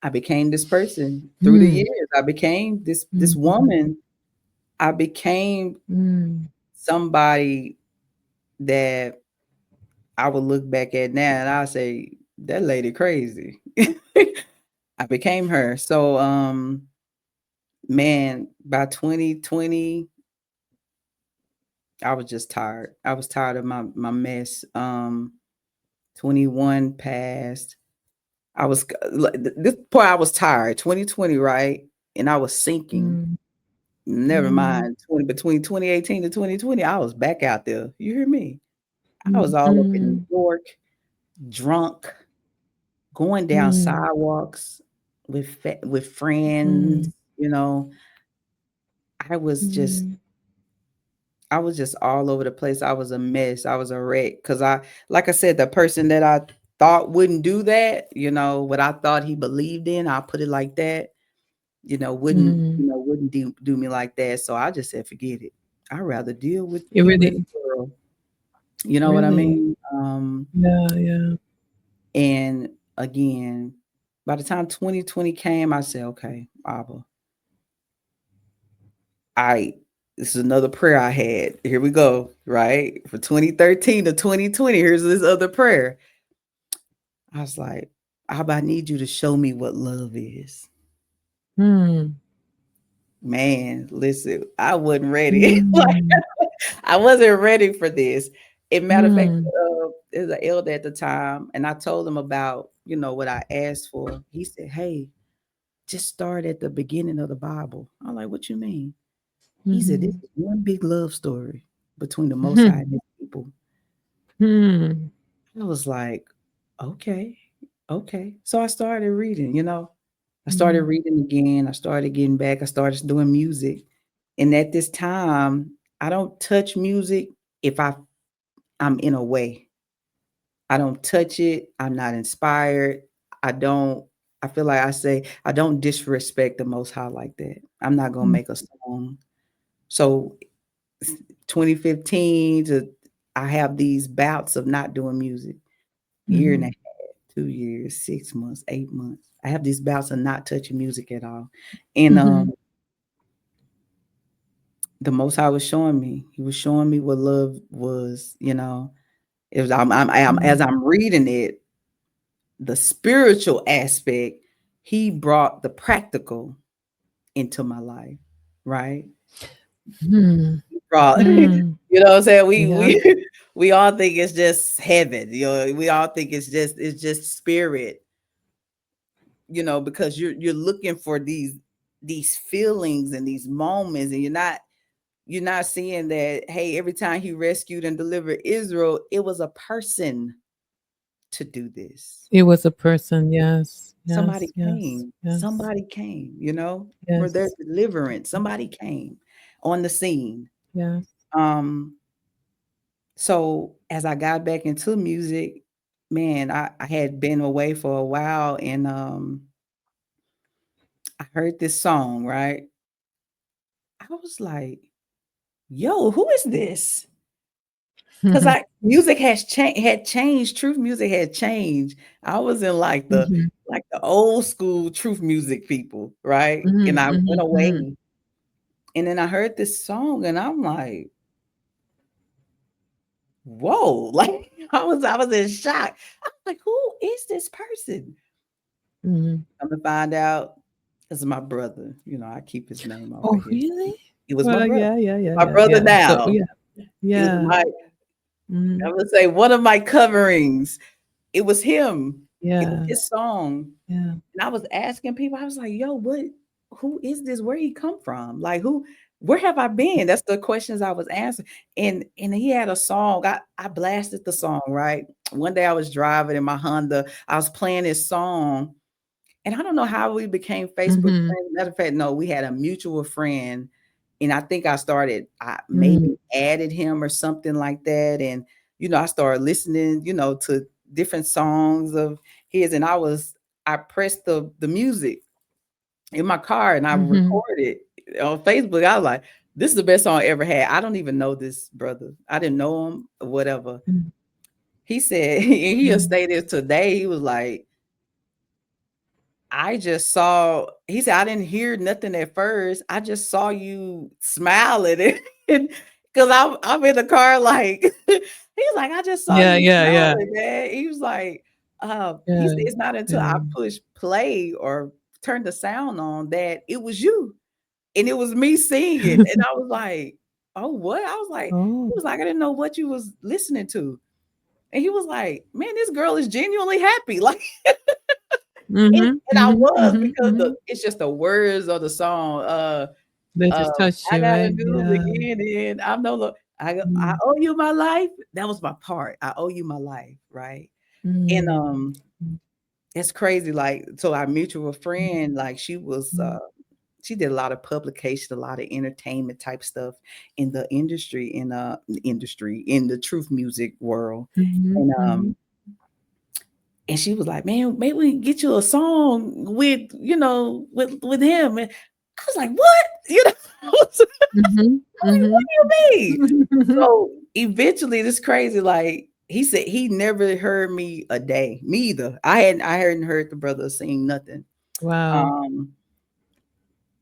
I became this person through the Mm. years. I became this Mhm. woman. I became Mm. somebody that I would look back at now and I say, that lady crazy. I became her. So man, by 2020, I was just tired. I was tired of my mess. 21 passed. I was this point I was tired. 2020, right? And I was sinking. Mm. Never Mm. mind. 2018 to 2020, I was back out there. You hear me? I was Mm. all up in New Mm. York, drunk, going down Mm. sidewalks with friends, Mm. you know. I was just Mm. I was just all over the place. I was a mess. I was a wreck cuz like I said, the person that I thought wouldn't do that, what I thought he believed in, I'll put it like that, Mm. wouldn't do me like that. So I just said forget it. I'd rather deal with It you in really the world. You know what I really mean? yeah, yeah. And again, by the time 2020 came, I said, okay, Abba, I this is another prayer I had. Here we go, right? For 2013 to 2020, here's this other prayer. I was like, Abba, I need you to show me what love is. Mm. Man, listen, I wasn't ready. Like Mm. I wasn't ready for this. As a matter of fact, Mm. there's an elder at the time, and I told him about, what I asked for. He said, hey, just start at the beginning of the Bible. I'm like, what you mean? He said, this Mhm. is one big love story between the Most High Mhm. and His people. Hmm. I was like, okay, okay. So I started reading. I started Mm. reading again. I started getting back. I started doing music. And at this time, I don't touch music if I'm in a way. I don't touch it. I'm not inspired. I don't, I feel like I say, I don't disrespect the Most High like that. I'm not going to Mm. make a song. So 2015 to I have these bouts of not doing music. Year and a Mhm. half, 2 years, 6 months, 8 months. I have these bouts of not touching music at all. And Mhm. the most High was showing me, he was showing me what love was. It was as Mm. I'm reading it, the spiritual aspect, he brought the practical into my life, right? Hmm. Brought, Mm. what I'm saying? We Yeah. we we all think it's just heaven, we all think it's just spirit, because you're looking for these feelings and these moments, and you're not seeing that, hey, every time he rescued and delivered Israel, it was a person to do this. It was a person. Yes. Somebody Yes. Yes. came. Yes. Somebody came, for their Yes. deliverance. Somebody came on the scene. Yes. Um, so as I got back into music, man, I had been away for a while, and I heard this song, right? I was like, yo, who is this? Because Mhm. I music had changed. Truth music had changed. I was in like the old school truth music people, right? And Mhm. I went Mhm. Mhm. away. And then I heard this song and I'm like, whoa, like I was in shock. I was like, who is this person? Mhm. I'm gonna find out this is my brother. I keep his name off of Oh, here. really? It was my Well, brother. yeah, yeah, yeah, My yeah, brother yeah. So, now. yeah, It was yeah. my, I Mhm. would say one of my coverings. It was him. It was Yeah, his song. yeah. And I was asking people, I was like, yo, who is this? Where he come from? Like where have I been? That's the questions I was answering. And he had a song. I blasted the song, right? One day I was driving in my Honda, I was playing this song, and I don't know how we became Facebook Mhm, friends. Matter of fact, no, we had a mutual friend. And I think I mhm, maybe added him or something like that. And, I started listening, to different songs of his. And I pressed the music in my car and I mhm. recorded on Facebook. I was like, this is the best song I ever had. I don't even know this brother. I didn't know him, whatever. Mm, He said, he'll mm. stay there today. He was like, I just saw, he said, I didn't hear nothing at first. I just saw you smiling. And because I'm in the car, like, he's like, I just saw Yeah, you yeah, yeah, smiling, man. He was like, he yeah, said, it's not until I yeah. push play or turn the sound on that it was you. And it was me singing. And I was like, oh, what? I was like, Oh. he was like, I didn't know what you was listening to. And he was like, man, this girl is genuinely happy. Like, Mhm, and I mhm, was mhm, because mhm. it's just the words of the song. They just touched I you, gotta right? do Yeah. it again, and I'm no look. I Mm, owe you my life. That was my part. I owe you my life, right? And mm, mm, it's crazy. Like, so our mutual mm, friend, like mm, she did a lot of publication, a lot of entertainment type stuff in the industry in the truth music world, mhm, and mhm. and she was like, "Man, maybe we can get you a song with, with him." And I was like, "What?" I was Mhm, like, "What mhm. do you mean?" So eventually, this crazy, like he said, he never heard me a day. Me either. I hadn't heard the brother sing nothing. Wow. Um,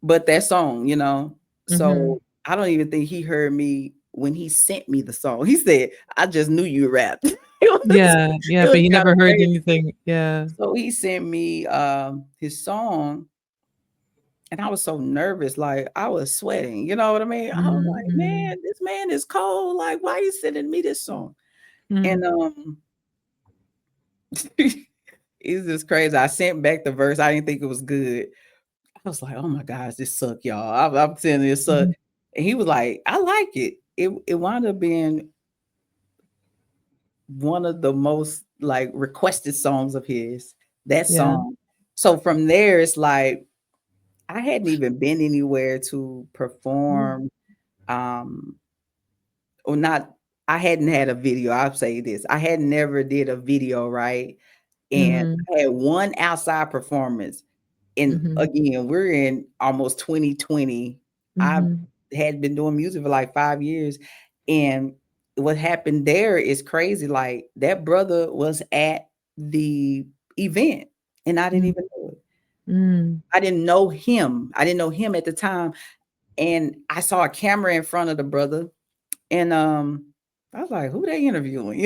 but that song. Mhm. So I don't even think he heard me when he sent me the song. He said, "I just knew you rapped." Yeah, yeah, It but was you kind never of heard crazy. anything. Yeah. So he sent me his song, and I was so nervous, like I was sweating. You know what I mean? I was Mhm, like, mhm, man, this man is cold. Like, why are you sending me this song? mm. And it's just crazy. I sent back the verse. I didn't think it was good. I was like, oh my gosh, this suck, y'all. I'm telling you, it suck. Mhm. And he was like, I like it. It wound up being one of the most like requested songs of his. That Yeah. song. So from there, it's like I hadn't even been anywhere to Mm, perform. Um, or not, I hadn't had a video. I'll say this. I had never did a video, right? And mhm, I had one outside performance. And mhm, again, we're in almost 2020. I mhm, had been doing music for like 5 years. And what happened there is crazy. Like that brother was at the event and I didn't mm, even know it. mm. I didn't know him. I didn't know him at the time. And I saw a camera in front of the brother. And I was like, who they interviewing?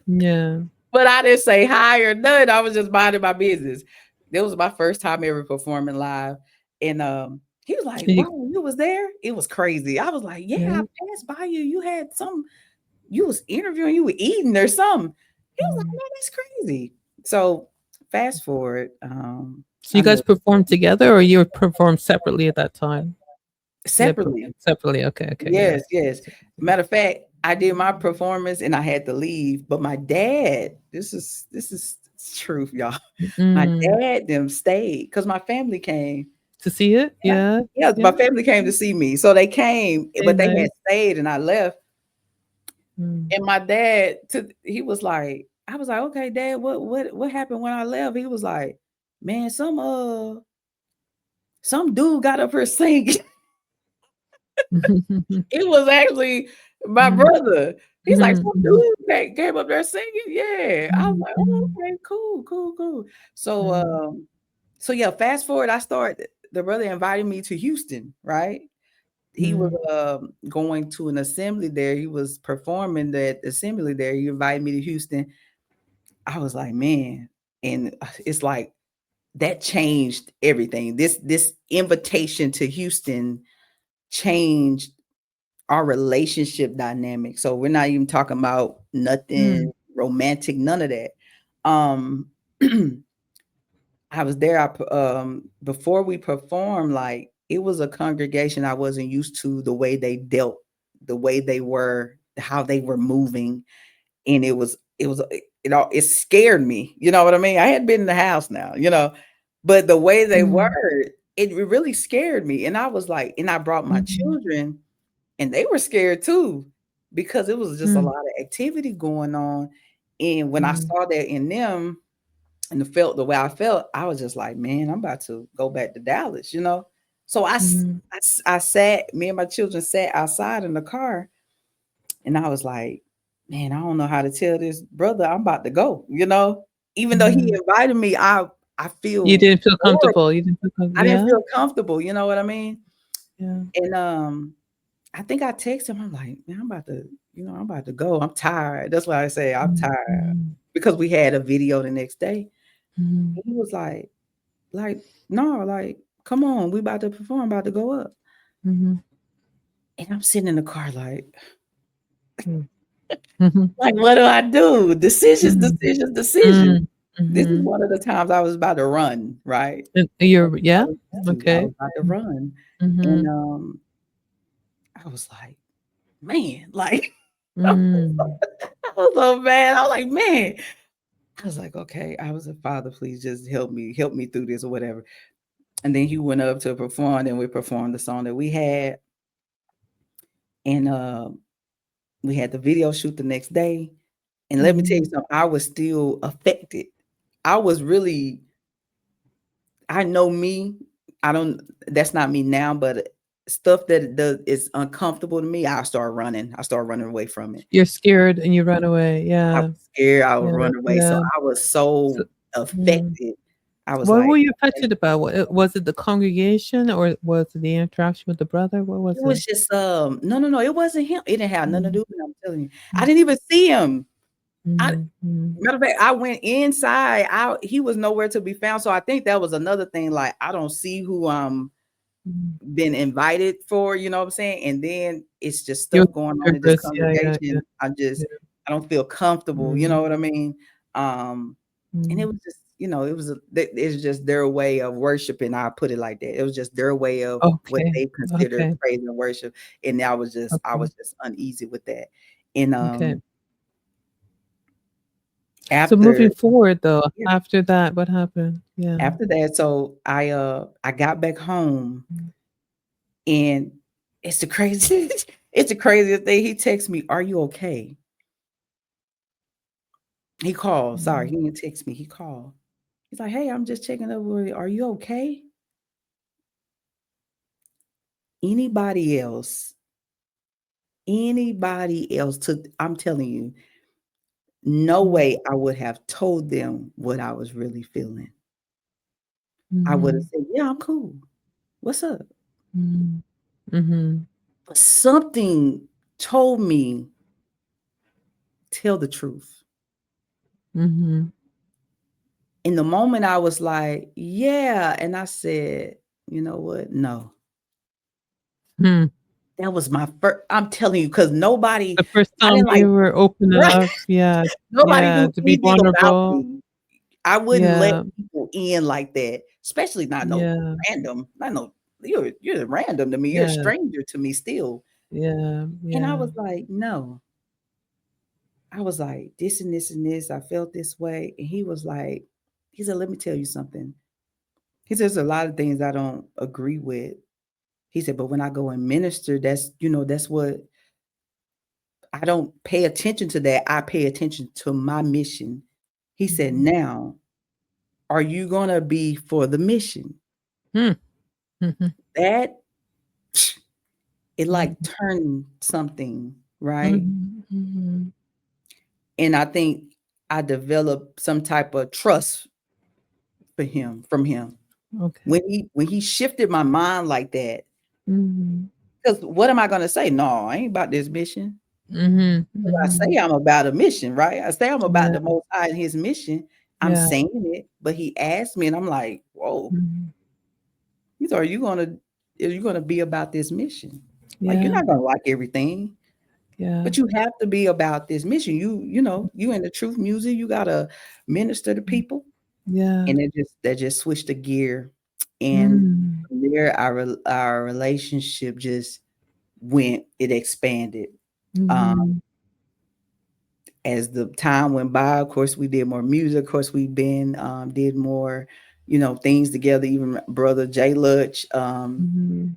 Yeah. But I didn't say hi or nothing. I was just minding my business. That was my first time ever performing live. And he was like, And you wow, you was there? It was crazy. I was like, yeah, I yeah. passed by you. You had some, you was interviewing, you were eating or something. He was like, Mm. man, that's crazy. So fast forward, So I you guys know performed together or you performed separately at that time? You had separately. performed separately. Okay, okay, yeah. Yes, yes. Matter of fact, I did my performance and I had to leave. But my dad, this is truth, y'all. My Mm. dad them stayed because my family came. To see it? And Yeah. yeah, Yeah. my family came to see me. So they came, Okay, but they had nice. stayed and I left. Mm. And my dad he was like, I was like, okay, dad, what happened when I left? He was like, man, some dude got up here singing. It was actually my Mhm. brother. He's like, Mhm, some mhm, dude came up there singing. Yeah. I was mhm, like, oh, mhm, okay, cool, cool, cool. So mhm, so yeah, fast forward, the brother invited me to Houston, right? he was going to an assembly there. He was performing that assembly there. He invited me to Houston. I was like, man, and it's like that changed everything. This invitation to Houston changed our relationship dynamic. So we're not even talking about nothing romantic, none of that. I was there. Before we performed, like it was a congregation I wasn't used to the way they dealt, the way they were, how they were moving, and it scared me. You know what I mean? I had been in the house now, but the way they were, it really scared me. And I was like, and I brought my children, and they were scared too because it was just a lot of activity going on. And when I saw that in them, and felt the way I felt, I was just like, man, I'm about to go back to Dallas, So I sat, me and my children sat outside in the car, and I was like, man, I don't know how to tell this brother I'm about to go, Even though he invited me, I You feel didn't feel horrible. comfortable. You didn't feel comfortable. I didn't Yeah. feel comfortable, you know what I mean? Yeah. And I think I texted him, I'm like, man, I'm about to go. I'm tired. That's why I say I'm tired. Because we had a video the next day. He was like, no, like, come on, we about to perform, about to go up. And I'm sitting in the car like, like, what do I do? Decisions. This is one of the times I was about to run, right? And I okay. was about to run. And I was like, man, like, I was so mad. I was like, man. I was like, okay. I was like, Father, please just help me through this or whatever. And then he went up to perform, and we performed the song that we had. And we had the video shoot the next day. And let me tell you something, I was still affected. I was really, I know me. That's not me now, but stuff that is uncomfortable to me, I start running away from it. You're scared and you run away. I Yeah. was scared, I would run away. So I was so affected. I was What like, were you affected about? Was it the congregation or was it the interaction with the brother? What was it was it? just no, it wasn't him. It didn't have nothing to do with him. I'm telling you. I didn't even see him. Matter of fact, I went inside. He was nowhere to be found. So I think that was another thing. Like, I don't see who I'm been invited for, you know what I'm saying? And then it's just You're stuff going on in this nervous. Yeah. congregation. I don't feel comfortable, you know what I mean? And it was just, it's just their way of worshiping. I put it like that. It was just their way of what they consider praise and worship. And I was just uneasy with that. And so moving forward though, after that, what happened? Yeah. After that, so I got back home, and it's the craziest thing. He texts me, "Are you okay?" He called. Sorry, he didn't text me. He called. He's like, "Hey, I'm just checking up with you. Are you okay?" Anybody else I'm telling you, no way I would have told them what I was really feeling. I would have said, "Yeah, I'm cool. What's up?" But something told me, tell the truth. In the moment, I was like, yeah. And I said, you know what? No. That was my first, I'm telling you, because nobody, The first I time didn't like, you were open right? up. Yeah. Nobody knew To be anything about vulnerable. me. I wouldn't let people in like that, especially not no random. Not no, you're random to me. You're a stranger to me still. Yeah. And I was like, no. I was like, this and this and this. I felt this way. And he said, let me tell you something. He says a lot of things I don't agree with. He said, but when I go and minister, that's what I don't pay attention to that. I pay attention to my mission. He said, now, are you going to be for the mission? That, it like turned something, right? And I think I developed some type of trust from him. Okay. When he shifted my mind like that, Because what am I gonna say? No, I ain't about this mission. Mhm, If I say mhm. I'm about a mission, right? I say I'm about Yeah, the Most High and His mission. I'm yeah. saying it, but He asked me, and I'm like, "Whoa!" Mhm. He's, are you gonna be about this mission? Like you're Yeah, not gonna like everything, yeah, but you have to be about this mission. You in the truth music, you gotta minister to people, yeah. and that just switched the gear, and Mm. from there our relationship just it expanded. Um, Mhm, as the time went by, of course, we did more music. Of course, we did more, things together. Even my brother Jay Lutch, mhm,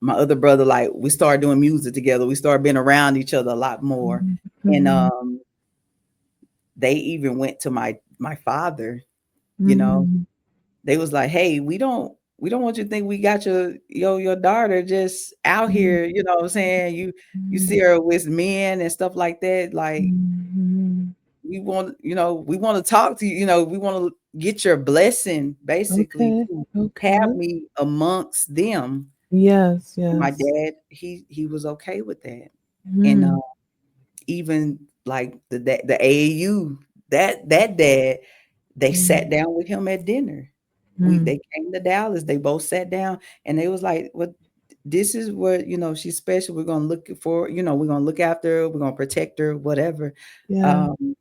my other brother, like we started doing music together. We started being around each other a lot more, mhm, and mhm, they even went to my father. You know, mhm, they was like, "Hey, we don't want you to think we got your daughter just out mhm, here. You know what I'm saying? You see mhm, her with men and stuff like that. Like mhm. we want to talk to you. We want to get your blessing, basically, Okay, to have okay. me amongst them." Yes, And my yes. dad, he was okay with that. And Mm, even like the AAU, that dad, they sat mm, down with him at dinner. mm. They came to Dallas. They both sat down, and they was like, "What? This is what she's special. We're gonna look for. We're gonna look after her. We're gonna protect her. Whatever." Yeah, Um,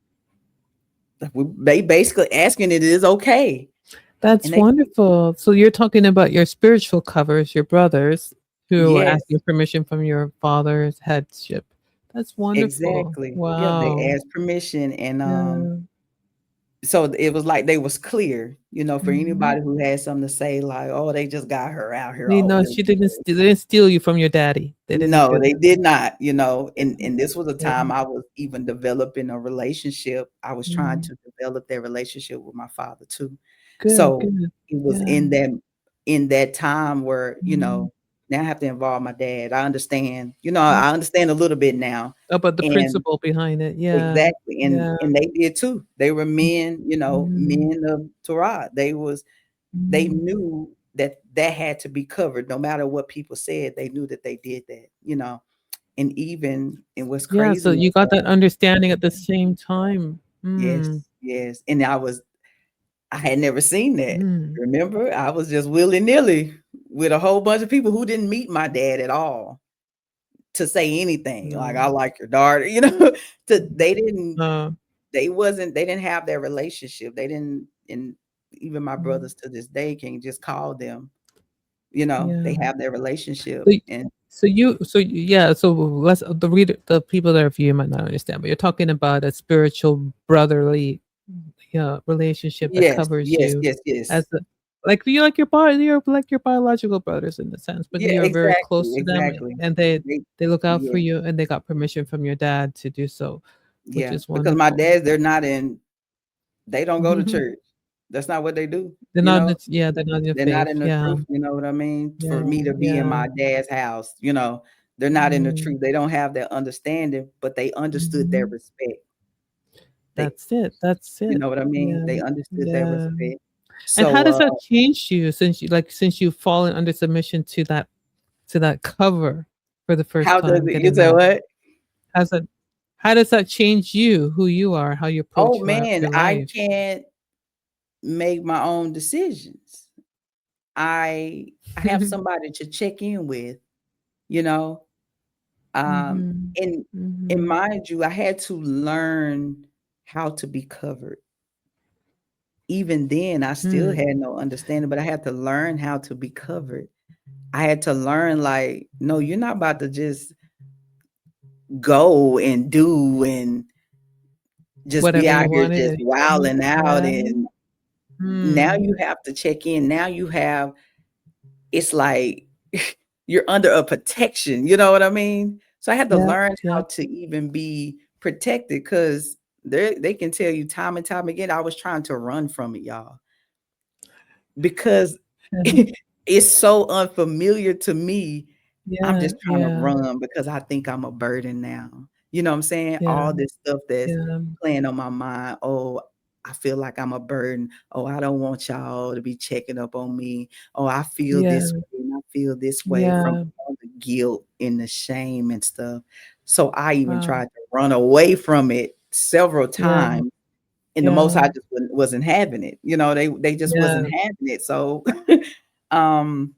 they basically asking it is okay, and that's they wonderful. So you're talking about your spiritual covers, your brothers, who were yes, asking permission from your father's headship. That's wonderful. exactly. Yeah, they Wow. asked permission, and Yeah. so it was like they was clear, for Mhm. anybody who had something to say, like, "Oh, they just got her out here They all know willy." she didn't they didn't steal you from your daddy. They didn't No, do they that. did not, They and this was a time didn't. I was even developing a relationship. I was trying Mm. to develop that relationship with my father too. Good, So, good. it was Yeah. in that time where, Mhm. now I have to involve my dad. I understand, Mm. I understand a little bit now, About the and principle behind it. Yeah. exactly, and Yeah. and they did too. They were men, Mhm. men of Torah. They Mhm. knew that had to be covered no matter what people said. They knew that they did that. And what's Yeah, so crazy you is got that understanding at the same time. yes, Mm. yes, and I had never seen that. Mm. Remember, I was just willy-nilly with a whole bunch of people who didn't meet my dad at all to say anything, like, "I Mm. like your daughter," they didn't Uh, they didn't have that relationship. They didn't, and even my mm. brothers to this day can just call them, they Yeah. have their relationship, So y and yeah, so let's the people that are viewing might not understand, but you're talking about a spiritual brotherly, yeah, relationship that yes, covers yes, you yes, yes. as the like you like your you're like your biological brothers in a sense, but Yeah, you're very exactly, close to them exactly. and they look out for Yeah, you and they got permission from your dad to do so, which yeah, is because my wonderful. dads, they don't go to church. That's not what they do, They're you not in know? the yeah, they're not in your They're not faith. in the Yeah. truth, you know what I mean? For Yeah. me to be in Yeah. my dad's house, they're not in the Mm. truth. They don't have that understanding, but they understood their Mhm. respect. They That's it. That's You it. know what I mean? Yeah. They understood their Yeah. respect. And how So, does that change you since you've fallen under submission to that cover for the first how does time it you getting say married? what? How's that how does that change you, who you are, how you Oh, approach man, your I life? can't make my own decisions. I have somebody to check in with, you know? Mhm. And Mhm. mind you, I had to learn how to be covered. Even then, I still Mm. had no understanding, but I had to learn how to be covered. I had to learn, like, no, you're not about to just go and do and just be Whatever out you here wanted just to wilding out, yeah. and now Mm. you have to check in. Now it's like you're under a protection, you know what I mean? So I had to Yep, learn how yep. to even be protected, because they can tell you time and time again, I was trying to run from it, y'all, because it's so unfamiliar to me. I'm Yeah, just trying to yeah, run because I think I'm a burden now. You know what I'm saying? yeah, All this stuff that's yeah. playing on my mind. Oh, I feel like I'm a burden. Oh, I don't want y'all to be checking up on me. Oh, I feel this Yeah, way and I feel this way from yeah. guilt and the shame and stuff. So I even Wow. tried to run away from it several Yeah. times. And the Most Yeah. High just wasn't having it. They just Yeah. wasn't having it. So um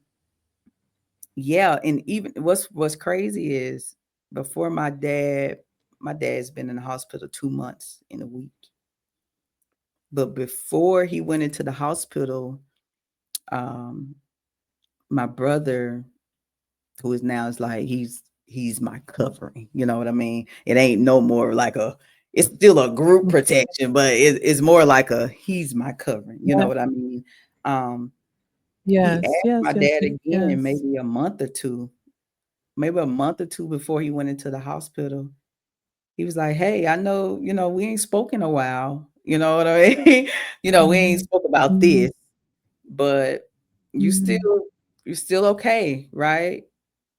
yeah, and even what's crazy is before my dad's been in the hospital 2 months in a week. But before he went into the hospital, um, my brother, who is now is like he's my covering. You know what I mean? It ain't no more like it's still a group protection, but it's more like he's my covering. You know Yeah. what I mean? Um, he Yes. asked Yes. my Yes. dad again, Yes. maybe a month or two before he went into the hospital. He was like, "Hey, I know, we ain't spoken a while. You know what I mean? We ain't Mhm. spoke about Mhm. this, but you Mhm. still you still okay, right?"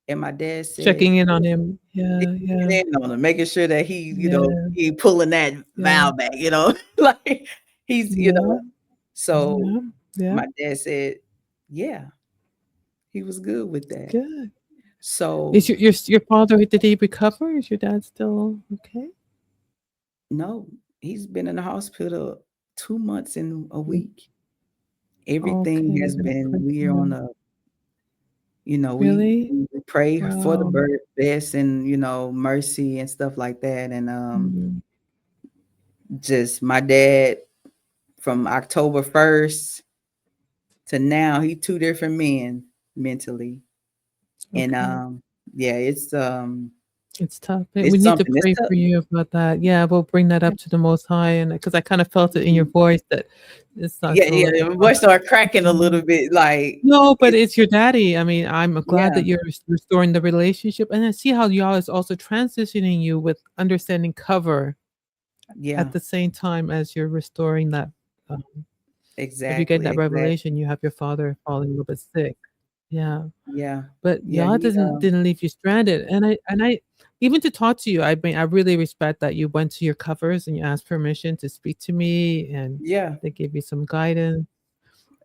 And my dad said, Checking in on him. "Yeah, Yeah. Yeah. checking in on him, making sure that Yeah. he ain't pulling that Yeah. valve back, like he's, Yeah. so Yeah. Yeah. my dad said, yeah, he was good with that. Good. So Is your father, did he recover? Is your dad still okay? no, he's been in the hospital 2 months in a Mm. week. Everything Okay. has You're gonna been pray we're for on him. a Really? we pray for the Wow. best and mercy and stuff like that. And Mhm. just my dad from October 1st to now, he two different men mentally. And Okay. yeah, It's tough. We it's need to something. It's pray tough. for you about that. Yeah, we'll bring that up to the Most High, and because I kind of felt it in your Mhm. voice that it's not Yeah, so yeah. like a The voice started cracking a comfortable. little bit, like No, but it's it's your daddy. I mean, I'm glad yeah, that you're restoring the relationship, and I see how y'all is also transitioning you with understanding cover yeah, at the same time as you're restoring that. Um, if you're getting exactly, that exactly. revelation, you have your father falling a little bit sick. Yeah. Yeah, But yeah. God He didn't leave you stranded, and I even to talk to you, I mean, I really respect that you went to your covers and you asked permission to speak to me, and yeah, they gave you some guidance,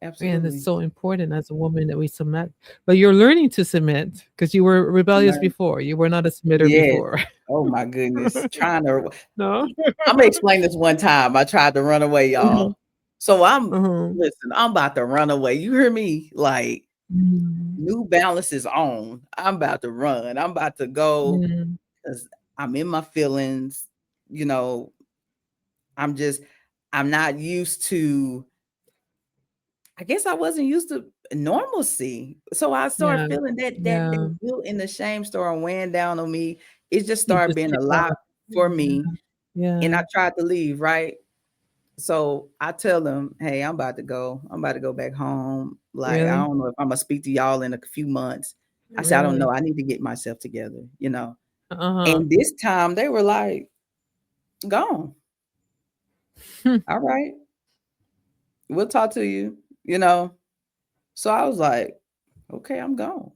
and it's absolutely. so important as a woman that we submit. But you're learning to submit because you were rebellious Learn. before. You were not a submitter Yes. before. Oh my goodness. Trying to No? I'm gonna explain this one time. I tried to run away, Mhm, y'all. So mhm. listen, I'm about to run away. You hear me? Like Mm, New Balance is on. I'm about to run. I'm about to go mm, because I'm in my feelings. You know, I'm just I'm not used to I guess I wasn't used to normalcy. So I started yeah, feeling that yeah. guilt and the shame started weighing down on me. It just You started just being a checked lot out. for Yeah, me. And yeah. I tried to leave, right? So I tell them, hey, I'm about to go. I'm about to go back home. Like, I Really? don't know if I'm gonna speak to y'all in a few months. I said, I don't know. Really? I need to get myself together. Uh-huh. And this time they were like, gone. All right, we'll talk to you. So I was like, okay, I'm gone.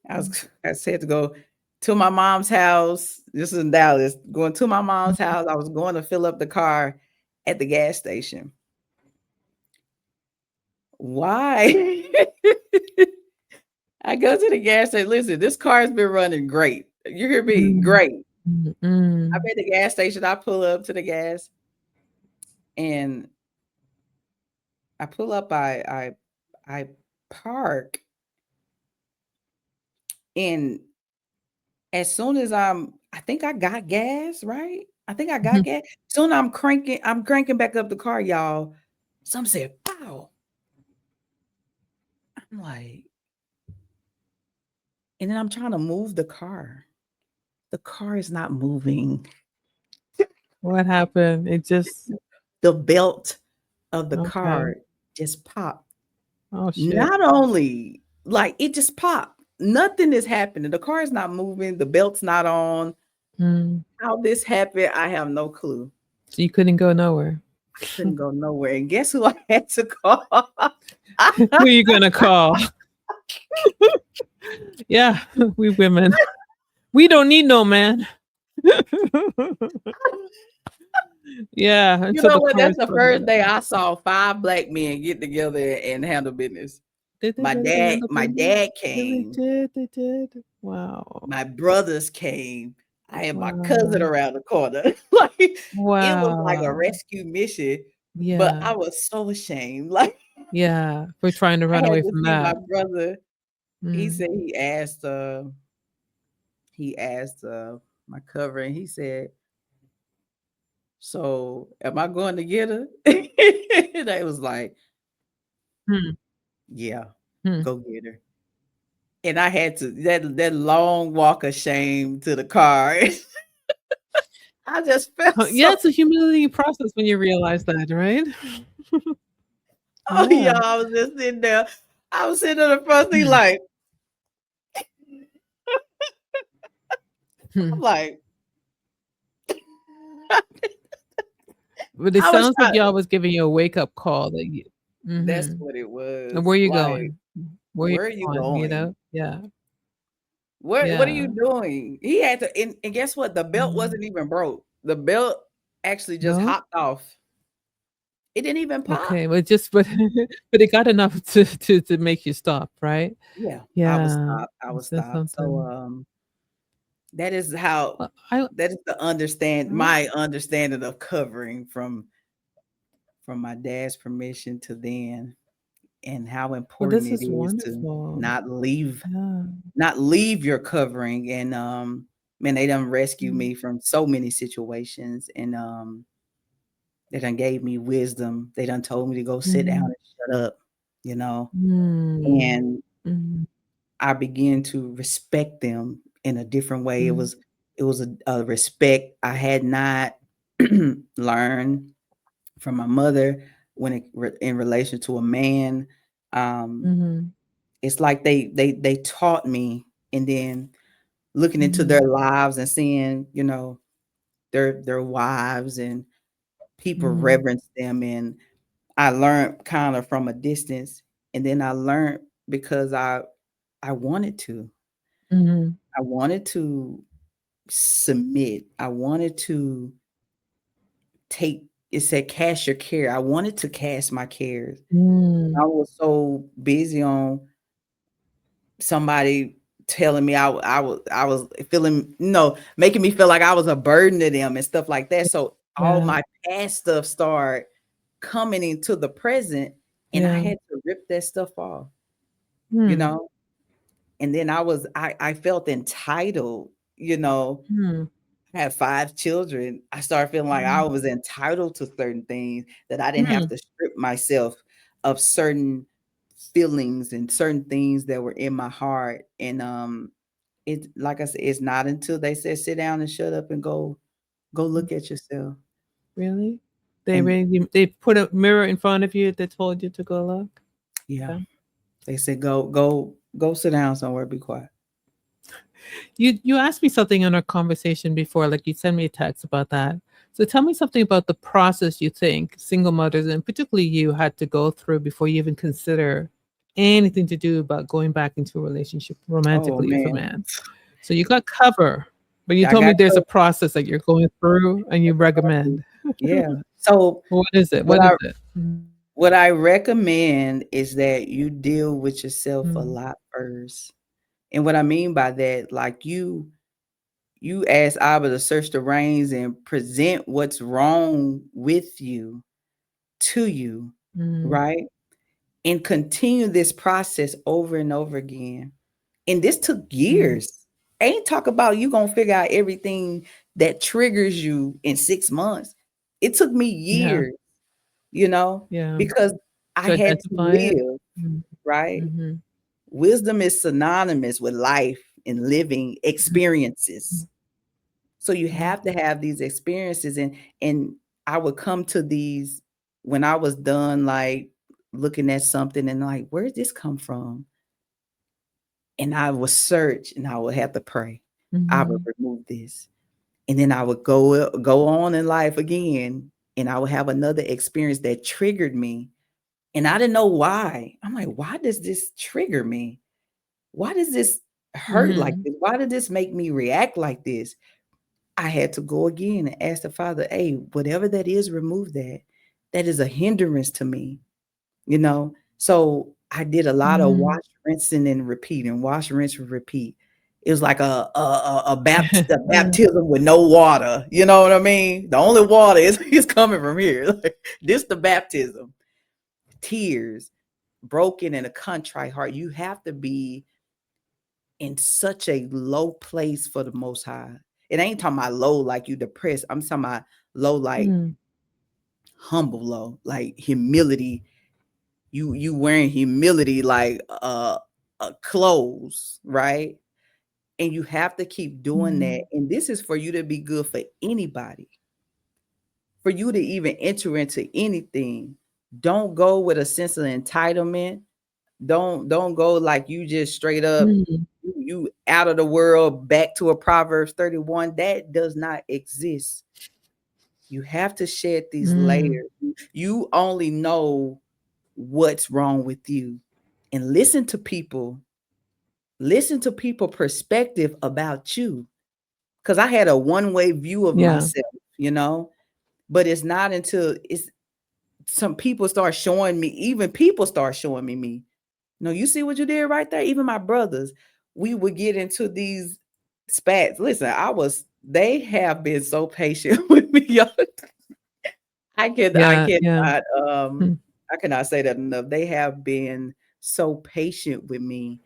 I said to go to my mom's house. This is in Dallas. Going to my mom's house. I was going to fill up the car at the gas station. Why? I go to the gas station. Listen, this car's been running great. You hear me? Mm, Great. mm, I'm mm. at the gas station. I pull up to the gas and I pull up. I park, and as soon as I think I got gas, right? I think I got Mhm. gas. Soon I'm cranking back up the car, y'all. Some said, "Pow!" I'm like, and then I'm trying to move the car. The car is not moving. What happened? It just The belt of the okay. car just popped. Oh, shit. Not only like it just popped. Nothing is happening. The car is not moving. The belt's not on. Mm. How this happened, I have no clue. So you couldn't go nowhere. I couldn't go nowhere. And guess who I had to call? Who you gonna call? Yeah, we women. We don't need no man. Yeah, You until know the what? car That's is the done. first day I saw 5 black men get together and handle business. Did they My really end up my in there? dad They came, did, they did. Wow. my brothers came. I had my cousin Wow. around the corner. Like, it was like a Wow. rescue mission, but Yeah. I was so ashamed. Like, Yeah. For trying to I run had away to from see my that. brother. He Mm. said he asked my covering. He said, "So, am I going to get her?" And I was like, Hmm. "Yeah, Hmm. go get her." And I had to that long walk of shame to the car. I just felt Yeah, so. it's a humiliating process when you realize that, right? Oh, yeah, Yeah. I was just sitting there. I was sitting in the front seat Hmm. like, Hmm. I'm like, But it I was sounds like trying. y'all was giving you a wake-up call that you That's mhm. what it And was. where you Like, going? Where you where are you going, you going? know? Yeah. What are you Yeah. doing? He had to, and guess what? The belt Mhm. wasn't even broke. The belt actually just No? hopped off. It didn't even pop. Okay, but just but it got enough to make you stop, right? Yeah, I was Yeah. stopped. I was Is that stopped. So something? that is how I that is my understanding of covering from my dad's permission to then, and how well, important this it is is to wonderful. not Yeah. leave your covering. And man, they done rescue Mm. me from so many situations. And they done gave me wisdom. They done told me to go sit down Mhm. and shut up, you know. Mm. And Mhm. I began to respect them in a different way. Mm. It was a respect I had not learned from my mother when in relation to a man. Um, Mhm. it's like they taught me, and then looking into their Mhm. lives and seeing, their wives, and people Mhm. reverence them. And I learned kind of from a distance, and then I learned because I wanted to. Mhm. I wanted to submit. I wanted to take it said cast your care. I wanted to cast my cares. I Mm. was so busy on somebody telling me I was feeling, making me feel like I was a burden to them and stuff like that. So all Yeah. my past stuff started coming into the present, and I Yeah. had to rip that stuff off, you Hmm. know? And then I felt entitled, you know. Hmm. I had 5 children. I started feeling like I Mhm. was entitled to certain things, that I didn't have Hmm. to strip myself of certain feelings and certain things that were in my heart. And it, like I said, it's not until they said sit down and shut up and go look at yourself. Really? And They put a mirror in front of you that told you to go look? yeah, Yeah. they said go sit down somewhere, be quiet. You asked me something in our conversation before, like you sent me a text about that. So tell me something about the process you think single mothers, and particularly you, had to go through before you even consider anything to do about going back into a relationship Oh romantically with a man. man. So you got cover, but you I told me got there's a covered. process that you're going through and you recommend. Yeah. So What is it? what What I is it? Mm. what I recommend is that you deal with yourself a Mm. lot first. And what I mean by that, like you ask Abba to search the reins and present what's wrong with you to you, Mm. right? And continue this process over and over again. And this took Mm. years. Ain't talk about you gonna figure out everything that triggers you in 6 months. It took me Yeah. years, you know, Yeah. because I To had to identify it. live, Mm. right? Mhm. Wisdom is synonymous with life and living Mhm. experiences. So you Mhm. have to have these experiences. And I would come to these when I was done, like looking at something and like, where did this come from? And I would search and I would have to pray. I would Mhm. remove this. And then I would go on in life again, and I would have another experience that triggered me. And I didn't know why. I'm like, why does this trigger me? Why does this hurt like Mhm. this? Why did this make me react like this? I had to go again and ask the Father, hey, whatever that is, remove that. That is a hindrance to me, you know? So I did a lot of wash, rinsing, and repeating. Wash, rinse, and repeat. It was like a baptism with no water. You know what I mean? The only water is coming from here. Like, this the baptism. Tears, broken, and a contrite heart. You have to be in such a low place for the Most High. It ain't talking about low like you depressed. I'm talking about low like humble low, like humility. You wearing humility like clothes, right? And you have to keep doing that. And this is for you to be good for anybody. For you to even enter into anything. Don't go with a sense of entitlement. Don't go like you just straight up you out of the world back to a Proverbs 31. That does not exist. You have to shed these layers. You only know what's wrong with you. And listen to people perspective about you. Because I had a one-way view of myself, you know, but it's not until some people start showing me, even people start showing me. No, you see what you did right there? Even my brothers, we would get into these spats. Listen, they have been so patient with me, y'all. I cannot say that enough. They have been so patient with me.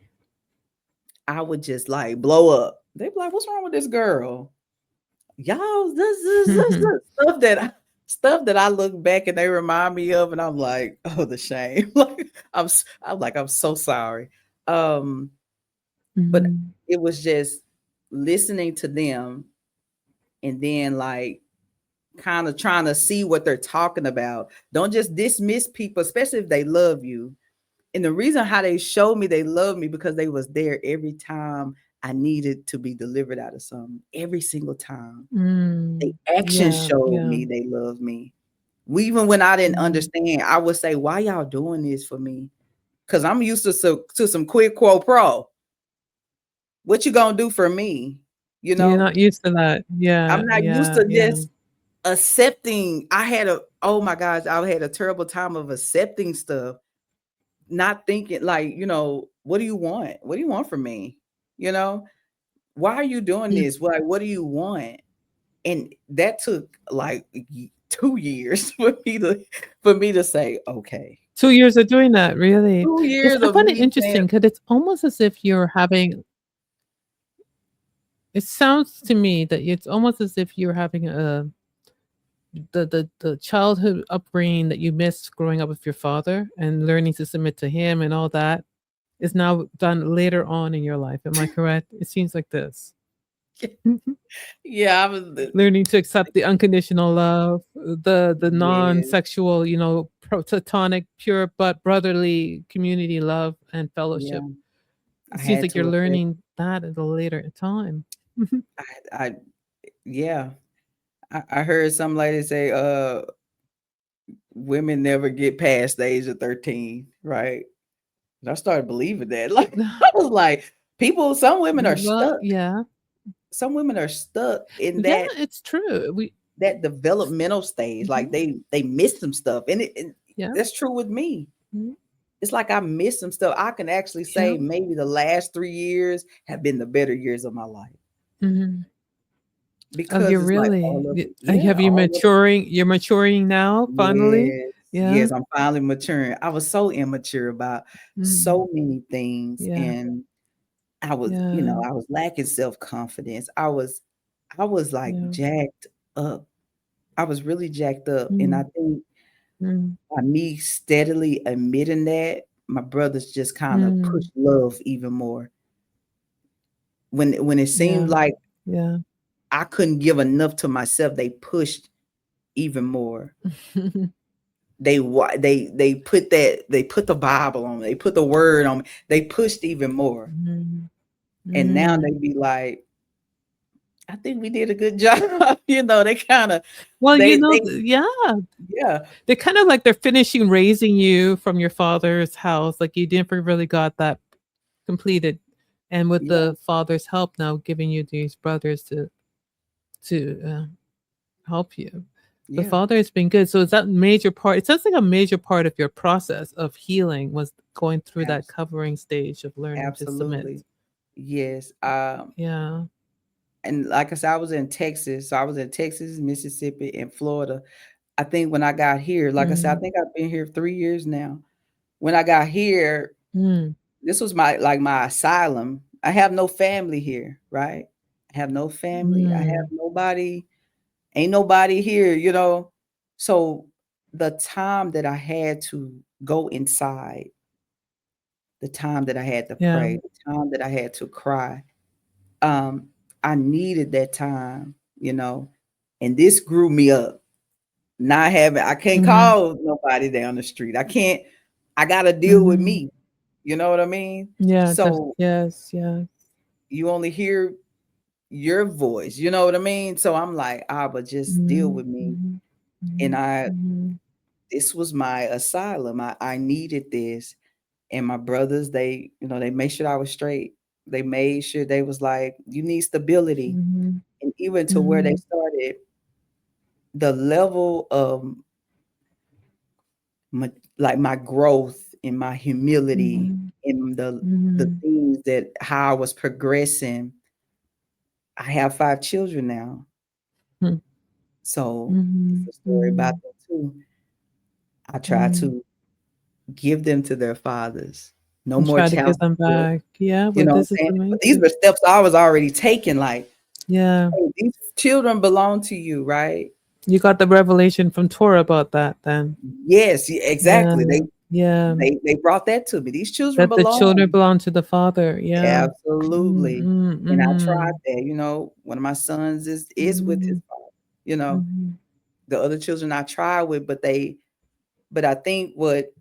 I would just like blow up. They'd be like, "What's wrong with this girl?" Y'all, this stuff that I look back and they remind me of, and I'm like, oh, the shame. Like I'm so sorry. But it was just listening to them and then like kind of trying to see what they're talking about. Don't just dismiss people, especially if they love you. And the reason how they showed me they love me because they was there every time I needed to be delivered out of something. Every single time. The action showed me they love me. Even when I didn't understand, I would say, why y'all doing this for me? Because I'm used to some quid quo pro. What you gonna do for me? You know, you're not used to that. I'm not used to just accepting. Oh my gosh, I had a terrible time of accepting stuff, not thinking like, you know, what do you want? What do you want from me? You know, why are you doing this? What do you want? And that took like 2 years for me to say, okay. 2 years of doing that, really. 2 years I of find it me interesting saying, because it's almost as if you're having it sounds to me that it's almost as if you're having the childhood upbringing that you missed growing up with your father and learning to submit to him and all that is now done later on in your life. Am I correct? It seems like this. yeah, I was Learning to accept the unconditional love, the yes, non-sexual, platonic, pure but brotherly community love and yeah. fellowship. I It seems had like to you're accept. learning that at a later time. I yeah. I heard some lady say, women never get past the age of 13, right? And I started believing that. Like I was like, some women are Well, stuck. yeah. Some women are stuck in Yeah, it's true. that developmental stage. Like they miss some stuff. And Yeah. that's true with me. Mhm. It's like I missed some stuff. I can actually say Yeah. maybe the last 3 years have been the better years of my life. Mhm. Oh, Because you're it's like really all of it. Yeah, have you all of it. maturing? You're maturing now finally? Yes, Yeah. yes, I'm finally maturing. I was so immature about Mhm. so many things, Yeah. and Yeah. I was lacking self-confidence. I was like Yeah. jacked up. I was really jacked up, and I Mm. think Mm. by me steadily admitting that, my brothers just kind of Mm. pushed love even more. When it seemed Yeah. like Yeah. I couldn't give enough to myself, they pushed even more. They put the Bible on me. They put the word on me. They pushed even more. Mhm. And now Mm. they be like, I think we did a good job. They kind of Well, they yeah. yeah. They're kind of like they're finishing raising you from your father's house. Like you never really got that completed. And with Yeah. the father's help now giving you these brothers to help you. The Yeah, father has been good. So is that major part? It sounds like a major part of your process of healing was going through that abs- covering stage of learning to submit. absolutely. Yes. Yeah. And like I said, I was in Texas. So I was in Texas, Mississippi, and Florida. I think when I got here, like I said, I Mm. think I've been here 3 years now. When I got here, Mm. this was my asylum. I have no family here, right? I have no family. I have Mm. nobody, ain't nobody here, you know. So the time that I had to go inside, the time that I had to Yeah. pray, the time that I had to cry, um, I needed that time, you know, and this grew me up. Not having, I can't Mhm. call nobody down the street. I gotta deal with Mhm. me. You know what I mean? Yeah, So yes, yes. you only hear your voice, you know what I mean? So I'm like, but just deal Mhm. with me. Mhm. And Mhm. Mhm. this was my asylum. I needed this. And my brothers, they made sure I was straight. They made sure they was like, you need stability. Mhm. And even to where they Mhm. started, the level of like my growth and my humility Mhm. and the Mhm. things that how I was progressing. I have 5 children now. Mhm. So it's Mhm. a story about Mhm. them too. I try Mhm. to give them to their fathers. No And more try to child give them support. back. Yeah, You but know what I'm this is saying? But these amazing. were steps I was already taking. Like, Yeah. hey, these children belong to you, right? You got the revelation from Torah about that then. Yes, Yeah. exactly. They Yeah. they they brought that to me. These children That the children belong. belong to the father. Yeah. Absolutely. Mhm. And I tried Mhm. that, one of my sons is with his Mhm. father, you know. Mhm. The other children I tried with, but I think what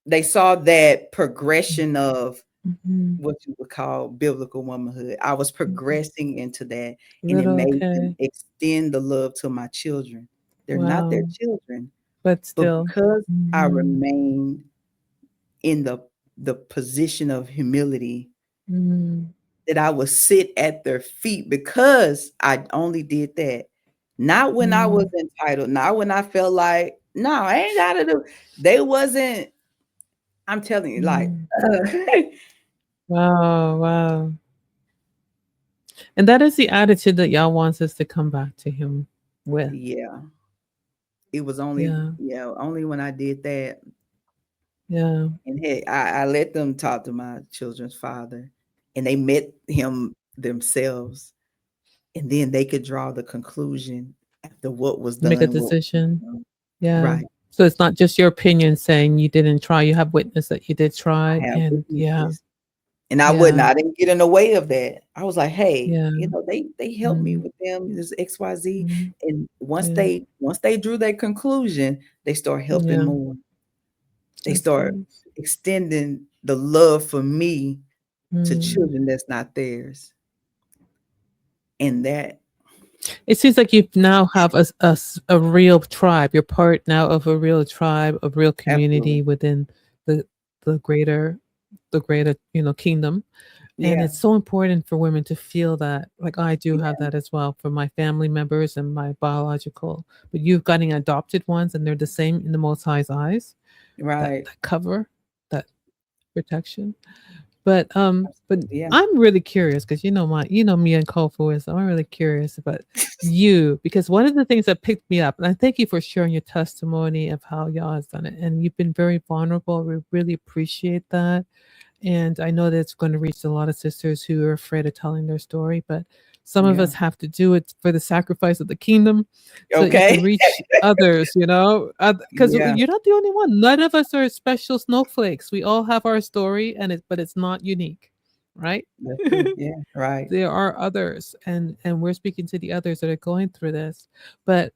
they saw that progression of Mhm. what you would call biblical womanhood. I was Mhm. progressing into that, and it Little made them okay. extend the love to my children. They're not their Wow. children, But but still. because I Mhm. remained in the position of humility, Mhm. that I would sit at their feet because I only did that. Not when I was Mhm. entitled, not when I felt like, no, I ain't gotta do. They wasn't, I'm telling you, like, Mhm. Wow, wow. And that is the attitude that Yah wants us to come back to him with. yeah, it was only, Yeah. yeah, only when I did that. Yeah. And hey, I let them talk to my children's father, and they met him themselves, and then they could draw the conclusion after what was Make a done, what was decision. done. Yeah. Right. So it's not just your opinion saying you didn't try. You have witness that you did try. I have And yeah. witnesses. And Yeah. I didn't get in the way of that. I was like, "Hey, Yeah. they helped me Mhm. with them, this XYZ." Mhm. And once Yeah. they drew their conclusion, they start helping Yeah. more. They That's start nice. extending the love for me to Mm. children that's not theirs. And that, It seems like you now have a real tribe. You're part now of a real tribe, a real absolutely. community within the the greater the greater, kingdom. And Yeah, it's so important for women to feel that. Like I do have yeah, that as well for my family members and my biological. But you've got an adopted ones and they're the same in the most high's eyes. That right. that cover, that protection. But Yeah. I'm really curious because you know me and Kofu is I'm really curious about you because one of the things that picked me up, and I thank you for sharing your testimony of how y'all has done it, and you've been very vulnerable. We really appreciate that, and I know that it's going to reach a lot of sisters who are afraid of telling their story, but some of Yeah. us have to do it for the sacrifice of the kingdom so that you Okay. can reach others, because Yeah. you're not the only one. None of us are special snowflakes. We all have our story, but it's not unique, right? That's true. Yeah. Right. There are others, and we're speaking to the others that are going through this. But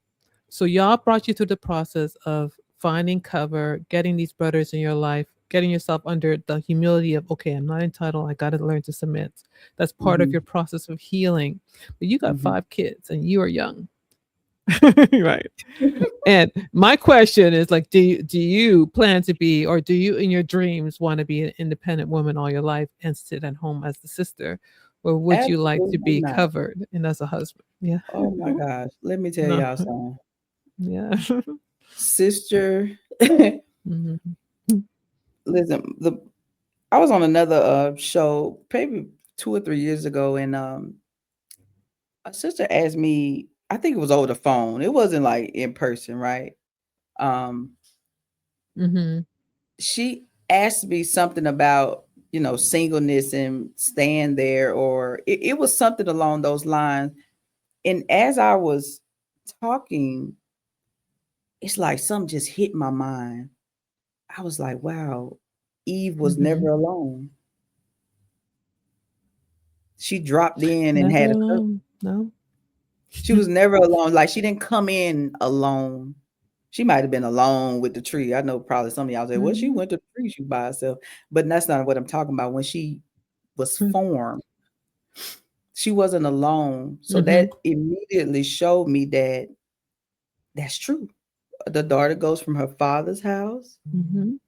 so y'all brought you through the process of finding cover, getting these brothers in your life, getting yourself under the humility of, okay, I'm not entitled. I got to learn to submit. That's part of Hmm. your process of healing. But you got Hmm. 5 kids and you are young. Right. And my question is like, do you plan to be, or do you in your dreams want to be an independent woman all your life and sit at home as the sister? Or would you like to Absolutely be not. covered and as a husband? Yeah. Oh my gosh. Let me tell No. y'all something. Yeah. Sister, Mhm. listen, I was on another show maybe 2 or 3 years ago, and a sister asked me, I think it was over the phone. It wasn't like in person, right? Um, Mhm. she asked me something about, singleness and staying there, or it was something along those lines. And as I was talking, it's like something just hit my mind. I was like, wow, Eve was never Mhm. alone. She dropped in and Never had a husband. alone. No. She was never alone. Like, she didn't come in alone. She might have been alone with the tree. I know probably some of y'all say, well, she Mhm. went to the tree, she by herself. But that's not what I'm talking about. When she was formed, she wasn't alone. So Mhm. that immediately showed me that that's true. The daughter goes from her father's house, Mhm.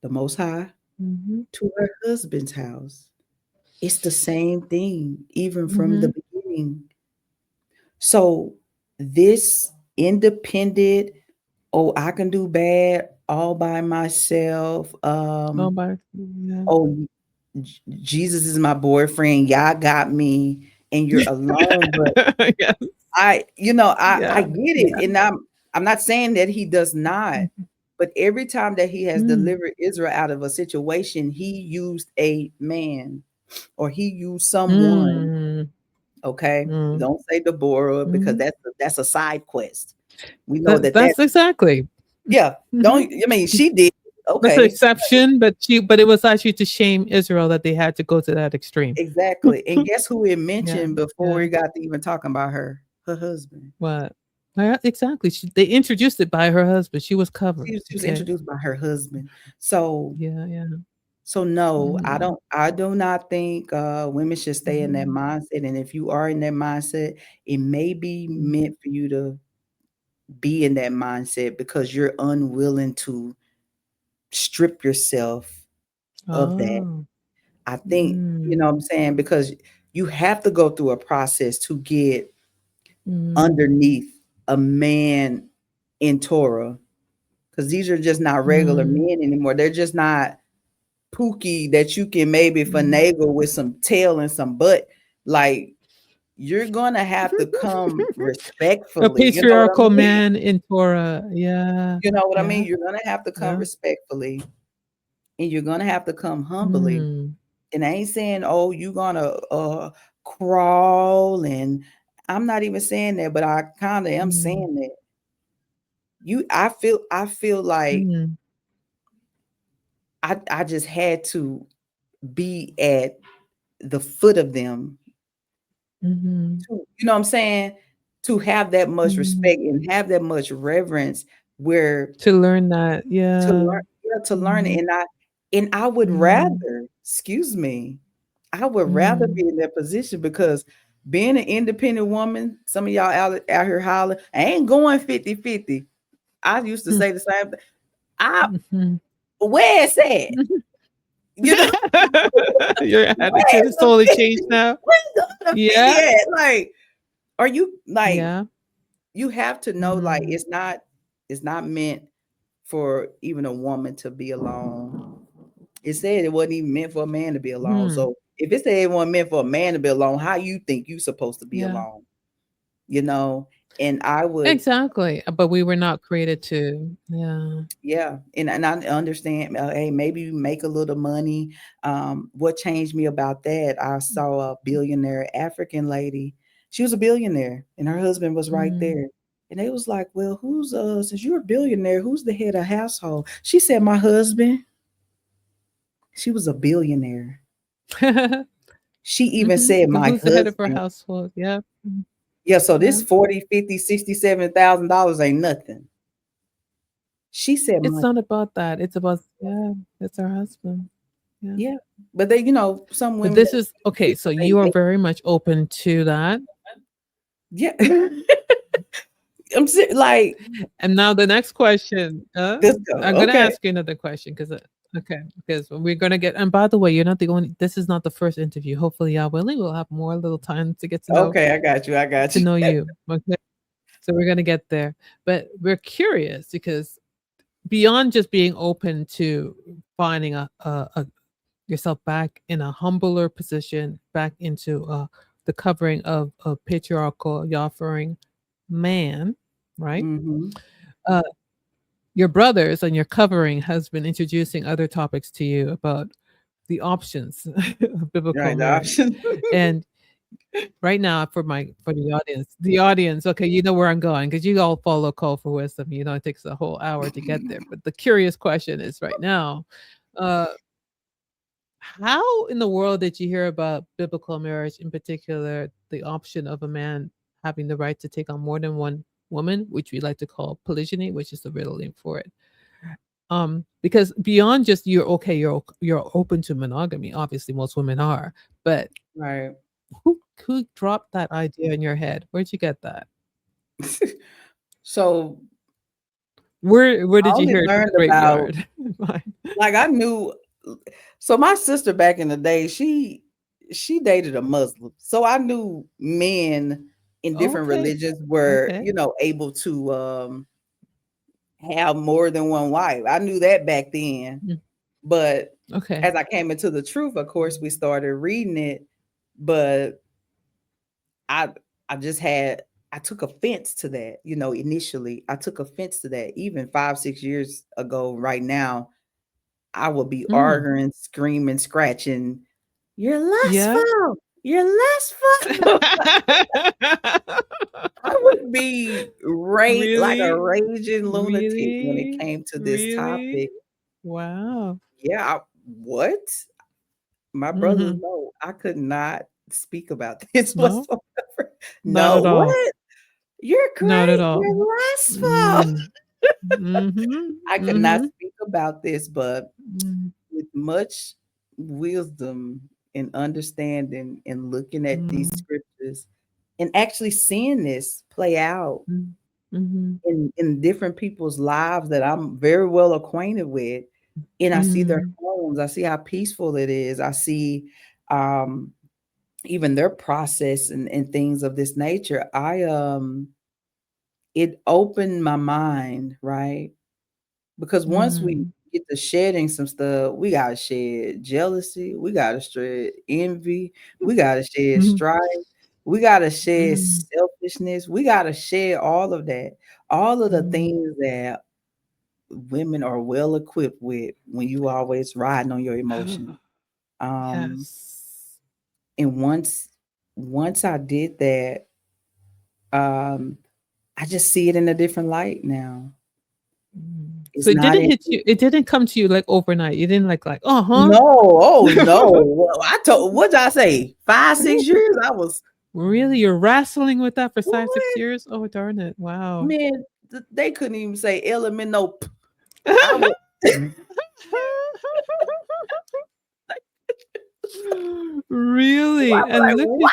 the Most High, Mhm. to her husband's house. It's the same thing, even from the Mhm. beginning. So this independent, oh, I can do bad all by myself. Oh, by yeah. Oh, Jesus is my boyfriend. Y'all got me, and you're alone. But Yes. I Yeah. get it, Yeah. and I'm not saying that he does not. Mhm. But every time that he has Mm. delivered Israel out of a situation, he used a man or he used someone. Mm. Okay, Mm. don't say Deborah, because Mhm. that's a side quest. We know That that that's exactly. yeah. Mhm. Don't, I mean, she did That's an okay. exception, but it was actually to shame Israel that they had to go to that extreme. Exactly. And guess who it Yeah. mentioned before Yeah. we got to even talking about her husband? What? Yeah, exactly. They introduced it by her husband. She was covered. She was Okay. introduced by her husband. So Yeah. Yeah. no, Mhm. I do not think women should stay in that Mhm. mindset. And if you are in that mindset, it may be Mhm. meant for you to be in that mindset because you're unwilling to strip yourself of that. Oh. I think, you know Mm. what I'm saying? Because you have to go through a process to get Mm. underneath a man in Torah, because these are just not regular Mm. men anymore. They're just not Pookie that you can maybe Mm. finagle with some tail and some butt. Like, you're gonna have to come A respectfully. You know what I patriarchal mean? man in Torah. Yeah. You know what I mean? Yeah. You're gonna have to come Yeah. respectfully, and you're gonna have to come humbly. Mm. And I ain't saying, oh, you're gonna crawl, and I'm not even saying that, but I kind of am Mm. saying that. I feel like Mm. I just had to be at the foot of them Mhm. to, you know what I'm saying, to have that much Mhm. respect and have that much reverence where To learn that. to Yeah. learn, yeah, to learn it. Mhm. And I would Mhm. rather, excuse me, I would rather be Mm. in that position, because being an independent woman, some of y'all out here hollering, I ain't going 50-50. I used to Hmm. say the same thing. I Mhm. Where it's at? You know, Your attitude where's is the totally 50? changed now. Where's the 50 Yeah. at? Like, are you like, Yeah. you have to know, like, Mhm. it's not meant for even a woman to be alone. It said it wasn't even meant for a man to be alone. Hmm. So if it said it wasn't meant for a man to be alone, how you think you supposed to be Yeah. alone? You know? And I would, Exactly. But we were not created to. Yeah. yeah, and I understand. Hey, maybe you make a little money. What changed me about that? I saw a billionaire African lady. She was a billionaire, and her husband was right Mm. there. And they was like, "Well, who's since you're a billionaire, who's the head of household?" She said, "My husband." She was a billionaire. She even Mhm. said, But "My who's the head of our husband." household? Yeah. Mhm. Yeah, so Yeah. this 40, 50, 67,000 ain't nothing. She said, It's "My." not about that. It's about yeah, it's our husband. Yeah. Yeah, but they, some But women, this is okay, so they, you are they very much open to that. yeah. Like, And now the next question, let's go. I'm gonna Okay. ask you another question because okay, because we're gonna get. And by the way, you're not the only. This is not the first interview. Hopefully, y'all willing, we'll have more little time to get Okay, I got you. I got to you. know you. Okay. So we're gonna get there. But we're curious because beyond just being open to finding a yourself back in a humbler position, back into the covering of a patriarchal, offering man, right? Mm-hmm. Uh, your brothers and your covering has been introducing other topics to you about the options of biblical Right, the marriage. option. And right now, for the audience, okay, you know where I'm going because you all follow Call for Wisdom. You know, it takes a whole hour to get there. But the curious question is right now, uh, how in the world did you hear about biblical marriage, in particular, the option of a man having the right to take on more than one woman, which we like to call polygyny, which is the riddle name for it? Because beyond just you're open to monogamy, obviously most women are, but Right. who dropped that idea in your head? Where'd you get that? So Where I did you only hear it from the learned about, graveyard? Fine. like, I knew. So my sister back in the day, she dated a Muslim. So I knew men in different Okay. religions were, Okay. able to have more than one wife. I knew that back then. Mm, But okay. as I came into the truth, of course, we started reading it. But I I just had I took offense to that, initially. I took offense to that. Even 5, 6 years ago, right now, I would be Mm. arguing, screaming, scratching. You're Yeah. lustful. You're lustful. I would be like a Really? raging lunatic when it Really? came to this Really? topic. Wow. Yeah, what? My brothers Mhm. know I could not speak about this No? whatsoever. Not No, at all. what? You're Not at crazy. all. You're lustful. Mm. Mhm. I could not Mhm. speak about this, but Mm. with much wisdom and understanding and looking at these Mm. scriptures and actually seeing this play out Mm. Mhm. in different people's lives that I'm very well acquainted with. And I see their Mhm. homes, I see how peaceful it is. I see um even their process and things of this nature. It opened my mind, right? Because once we Mhm. get to shedding some stuff, we gotta shed jealousy, we gotta shed envy, we gotta shed Mhm. strife, we gotta shed Mhm. selfishness, we gotta shed all of that, all of the Mhm. things that women are well equipped with when you always riding on your emotions. Um, Yes. and once I did that, um, I just see it in a different light now. Mm. So It's it not didn't in. hit you, it didn't come to you like overnight. You didn't like, uh-huh. No, oh no. Well, what'd I say? 5, 6 years? I was Really? You're wrestling with that for 5, 6 what? years? Oh, darn it. Wow. Man, they couldn't even say element no. I was Really? And like, what?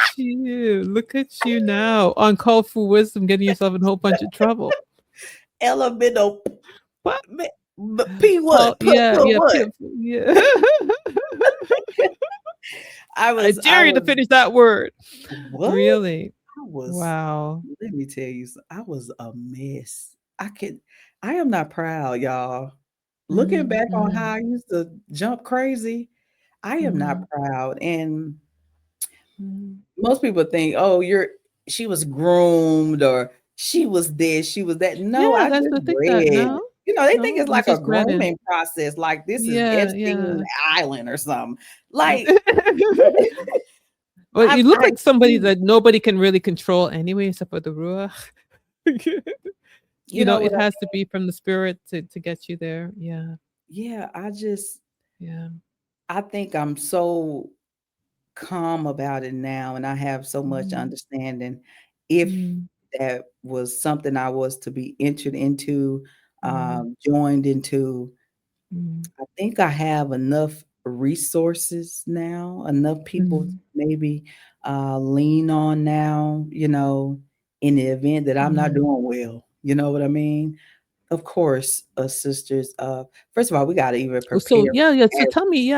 look at you now on Call for Wisdom, getting yourself in a whole bunch of trouble. Element no. What? Man, but P Paul, what? yeah, Put yeah, what? Pip, yeah. I I was I dare you to was finish that word. what? Really? I was Wow. let me tell you, I was a mess. I am not proud, y'all. Looking Mhm, back on how mhm, I used to jump crazy, I am not mhm, proud. And mhm. most people think, oh, she was groomed or she was this, she was that. No, Yeah, I that's just the thing that read. no, They think no, it's you like a just read it. grooming process, like this is Yeah, Epstein yeah. Island or something. Like Well, you look I like somebody see, that nobody can really control anyway, except for the ruach. you know It what I has to be from the spirit to get you there. Yeah, yeah, yeah. I think I'm so calm about it now and I have so much Mm, understanding. If mm, that was something I was to be entered into, mm, joined into, mm, I think I have enough resources now, enough people to mm, maybe lean on now, in the event that I'm not mm. doing well. You know what I mean? Of course, sisters. First of all, we got to even Oh, so prepare. yeah, yeah. So tell me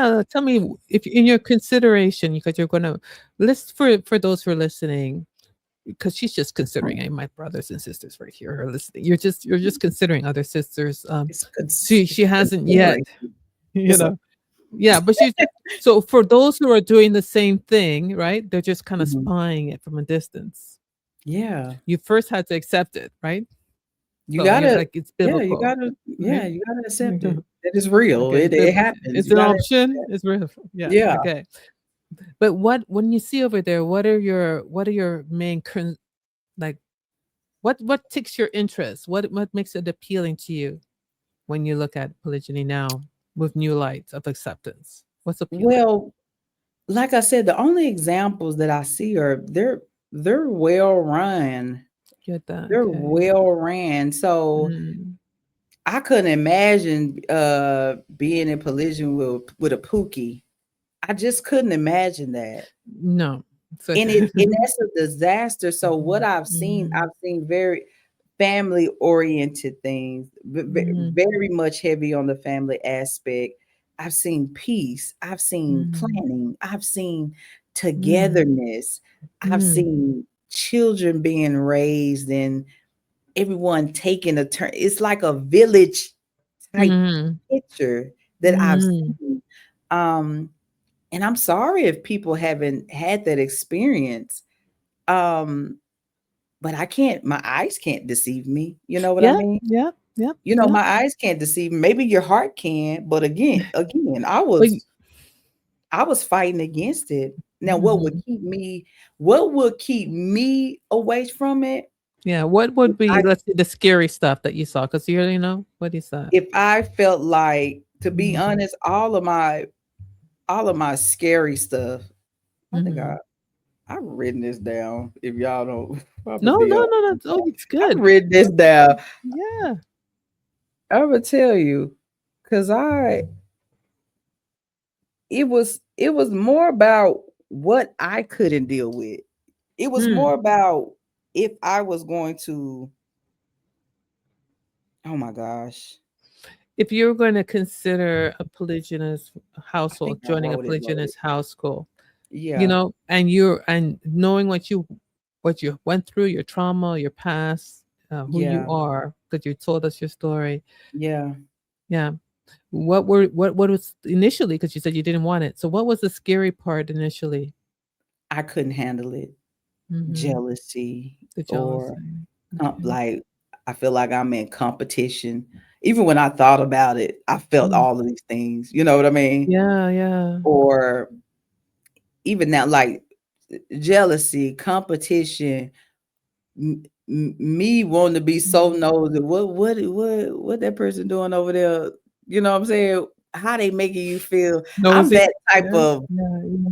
if in your consideration, because you're gonna list for those who are listening, because she's just considering, hey, my brothers and sisters right here are listening. You're just considering other sisters. She It's hasn't yet, considering. you It's a know. Yeah, but she's so for those who are doing the same thing, right? They're just kind of Mhm. spying it from a distance. Yeah. You first had to accept it, right? You So you're gotta, like it's biblical, right? you gotta accept it. Mhm. It is real. Okay, It happens. it's You an gotta, option. It's real. Yeah. yeah. Okay. But what when you see over there, what are your main like what ticks your interest? What makes it appealing to you when you look at polygyny now with new light of acceptance? What's appealing? Well, like I said, the only examples that I see are they're well run. Get that. They're Okay. well ran. So Mm, I couldn't imagine being in collision with a Pookie. I just couldn't imagine that. no. So, And that's a disaster. So what mhm, I've seen very family oriented things, mhm, very much heavy on the family aspect. I've seen peace, I've seen mhm, planning, I've seen mm, togetherness, I've mm, seen children being raised and everyone taking a turn. It's like a village type mhm, picture that I've mhm. seen. Um, and I'm sorry if people haven't had that experience. Um, but I can't, my eyes can't deceive me. You know what I Yep, mean? yep, yep, You know, yep. my eyes can't deceive me. Maybe your heart can, but again, But I was fighting against it. Now, mhm. what would keep me away from it? Yeah, what If would be, I let's see, the scary stuff that you saw? Because what is that? if I felt like, to be Mhm, honest, all of my scary stuff, I think mhm. I've written this down. If y'all don't, I'm gonna No, be no, honest. no, no. Oh, it's I've good. written this down. Yeah. I'm gonna tell you, because it was more about what I couldn't deal with. It was Mm. more about if I was going to, oh my gosh, If you're going to consider a polygynous I think household, I joining a wrote it, Lord. polygynous household, Yeah, and knowing what you went through, your trauma, your past, who you yeah, are, because you told us your story. yeah. Yeah. What was initially, because you said you didn't want it. So what was the scary part initially? I couldn't handle it. Hmm. Jealousy The or jealousy. Okay. like I feel like I'm in competition. Even when I thought about it, I felt Mm. all of these things. You know what I mean? Yeah, yeah. Or even now, like jealousy, competition, me wanting to be so Mhm. nosy. What that person doing over there? You know what I'm saying? How they making you feel? I'm Nosy. that type Yeah, of yeah, yeah.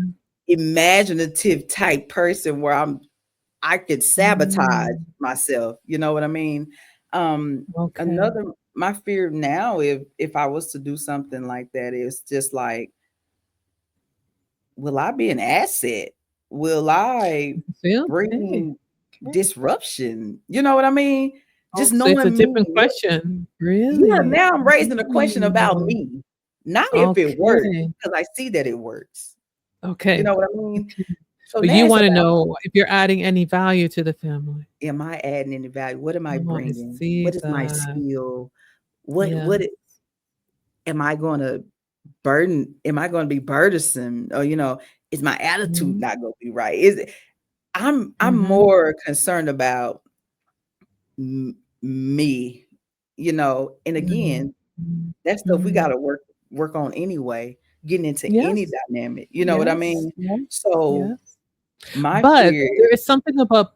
imaginative type person where I could sabotage Mm. myself. You know what I mean? Um, Okay. another my fear now, if I was to do something like that, is just like, will I be an asset? Will I See, okay. bring Okay. disruption? You know what I mean? Oh, Just so it's a knowing me. different question. Yeah, Really? now I'm raising a question about Mm. me, not if it works, Okay. because I see that it works. You Okay. know what I mean? Okay. So But now you it's wanna about, know if you're adding any value to the family. am I adding any value? What am I Oh, I bringing? see What is my that. skill? Yeah. Am I going to burden? Am I going to be burdensome? Or is my attitude Mhm. not going to be right? Is it, I'm Mhm. more concerned about me, and Mhm. again, Mhm. that stuff we got Mhm. to work on anyway, getting into any Yes. dynamic, you know what I Yes. mean? Yes. So Yes. my But fear there is, is something about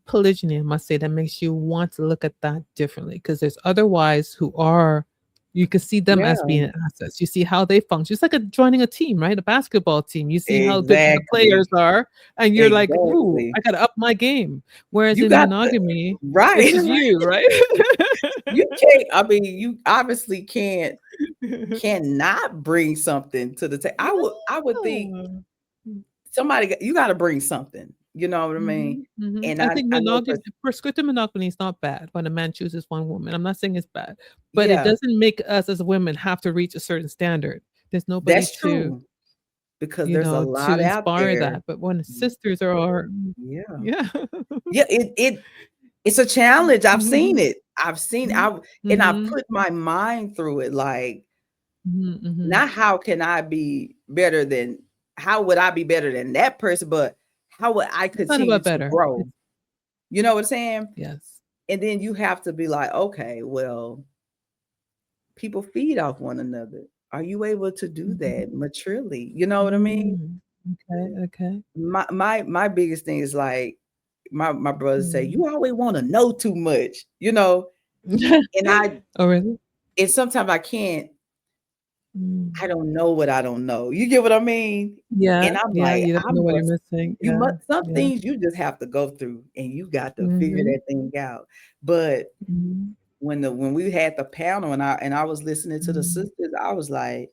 polygyny, I must say, that makes you want to look at that differently. Because there's otherwise who are, you can see them as yeah, being assets. You see how they function. It's like joining a team, right? A basketball team. You see how good the exactly, players are, and you're like, "Ooh, exactly. I gotta up my game." Whereas You in got the monogamy, it's right, just right. you, right? You can't. I mean, you obviously cannot bring something to the table. I would think No. you got to bring something. You know what I mean? Mhm, mhm. And I I think I know, monogamy, prescriptive monogamy is not bad when a man chooses one woman. I'm not saying it's bad, but it yeah, doesn't make us as women have to reach a certain standard. There's nobody that's to true. because you there's a know, to lot out inspire there. that. But when sisters are, Yeah. yeah. Yeah, it's a challenge. I've seen Mhm. it. Mhm. And I've Mhm. put my mind through it, like, Mhm. Mhm. not how can I be better than how would I be better than that person, but how would I It's not continue about to better. grow? It's You know what I'm saying? yes. And then you have to be like, okay, well, people feed off one another. Are you able to do Mhm. that maturely? You know what I mean? Mm. Okay, okay. My biggest thing is like my brothers say, Mm. you always want to know too much, you know, and Oh, really? sometimes Mm. I don't know what I don't know. You get what I mean? Yeah, And I'm yeah, like, you I don't know what you're must missing. you Yeah, must some yeah. things you just have to go through and you got to figure Mhm. that thing out. But Mhm. when we had the panel and I was listening to the Mm. sisters, I was like,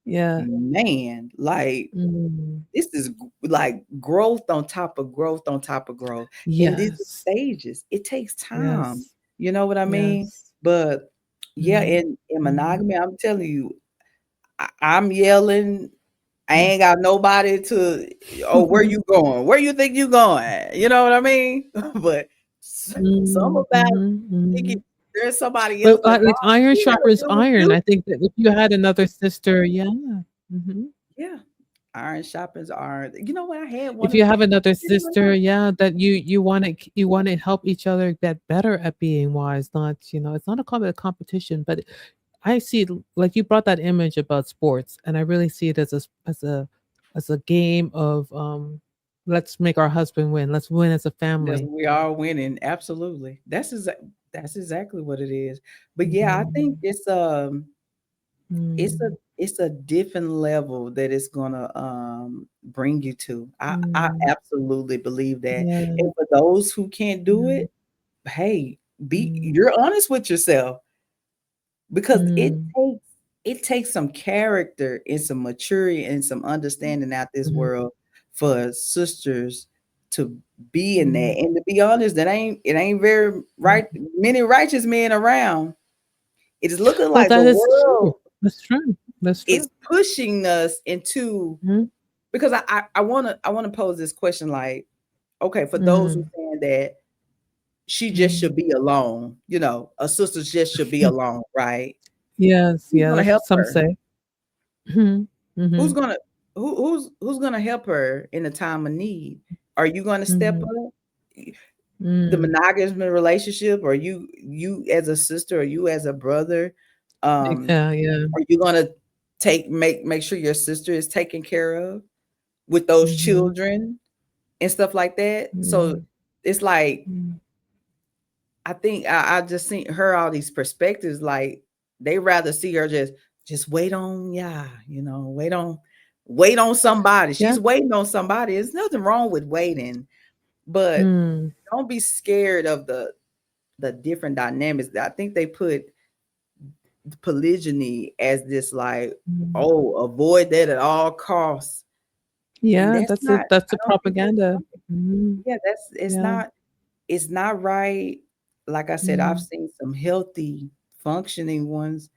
Yeah. man, like Mm. this is like growth on top of growth on top of growth. And these are Yes. stages. It takes time. Yes. You know what I mean? Yes. But yeah, Mm. in Mm. monogamy, I'm telling you, I'm yelling. I Mm. ain't got nobody to, oh, where you going? Where you think you going? You know what I mean? But some Mm. about Mhm. thinking Mhm. there's somebody else But, that like, wrong, iron you gotta sharpens deal with iron. you. I think that if you had another sister, yeah. Mhm. Yeah. Iron sharpens iron. You know what? I had If one you of have another I didn't even know. sister, yeah, that you wanna help each other get better at being wise, not, it's not a competition, but I see it like you brought that image about sports, and I really see it as a game of, let's make our husband win. Let's win as a That's family. we are winning. Absolutely. That's exactly what it is. But yeah, I think Mhm. it's a Mm. it's a different level that it's gonna bring you to. I Mm. absolutely believe that. Yeah. And for those who can't do Mm. it, hey, be Mm. you're honest with yourself because Mm. it takes some character and some maturity and some understanding out this Mhm. world for sisters to be in that. Mm. And to be honest, it ain't very Mm. right many righteous men around. It is looking Well, like the that is true. world That's true. That's is true. pushing us into Mhm. because I wanna pose this question like, okay, for those who Mhm. saying that she just Mm. should be alone, a sister just should be alone, right? Yes, Who's yeah, gonna that's what help some her? say. Mhm. Who's Mhm. gonna who's gonna help her in a time of need? Are you gonna step Mhm. up? The Mm. monogamous relationship, or you as a sister or you as a brother, Yeah, yeah. are you gonna make sure your sister is taken care of with those Mhm. children and stuff like that? So Mm. it's like Mm. I think I just seen her all these perspectives, like they rather see her just wait on wait on somebody. Yeah. She's waiting on somebody. There's nothing wrong with waiting, but Mm. don't be scared of the different dynamics. I think they put polygyny as this like, Mm. oh, avoid that at all costs. And Yeah, that's that's not, the that's I the don't think that's propaganda. right. Mhm. Yeah, Yeah. it's not right. Like I said, I've Mm. seen some healthy, functioning ones.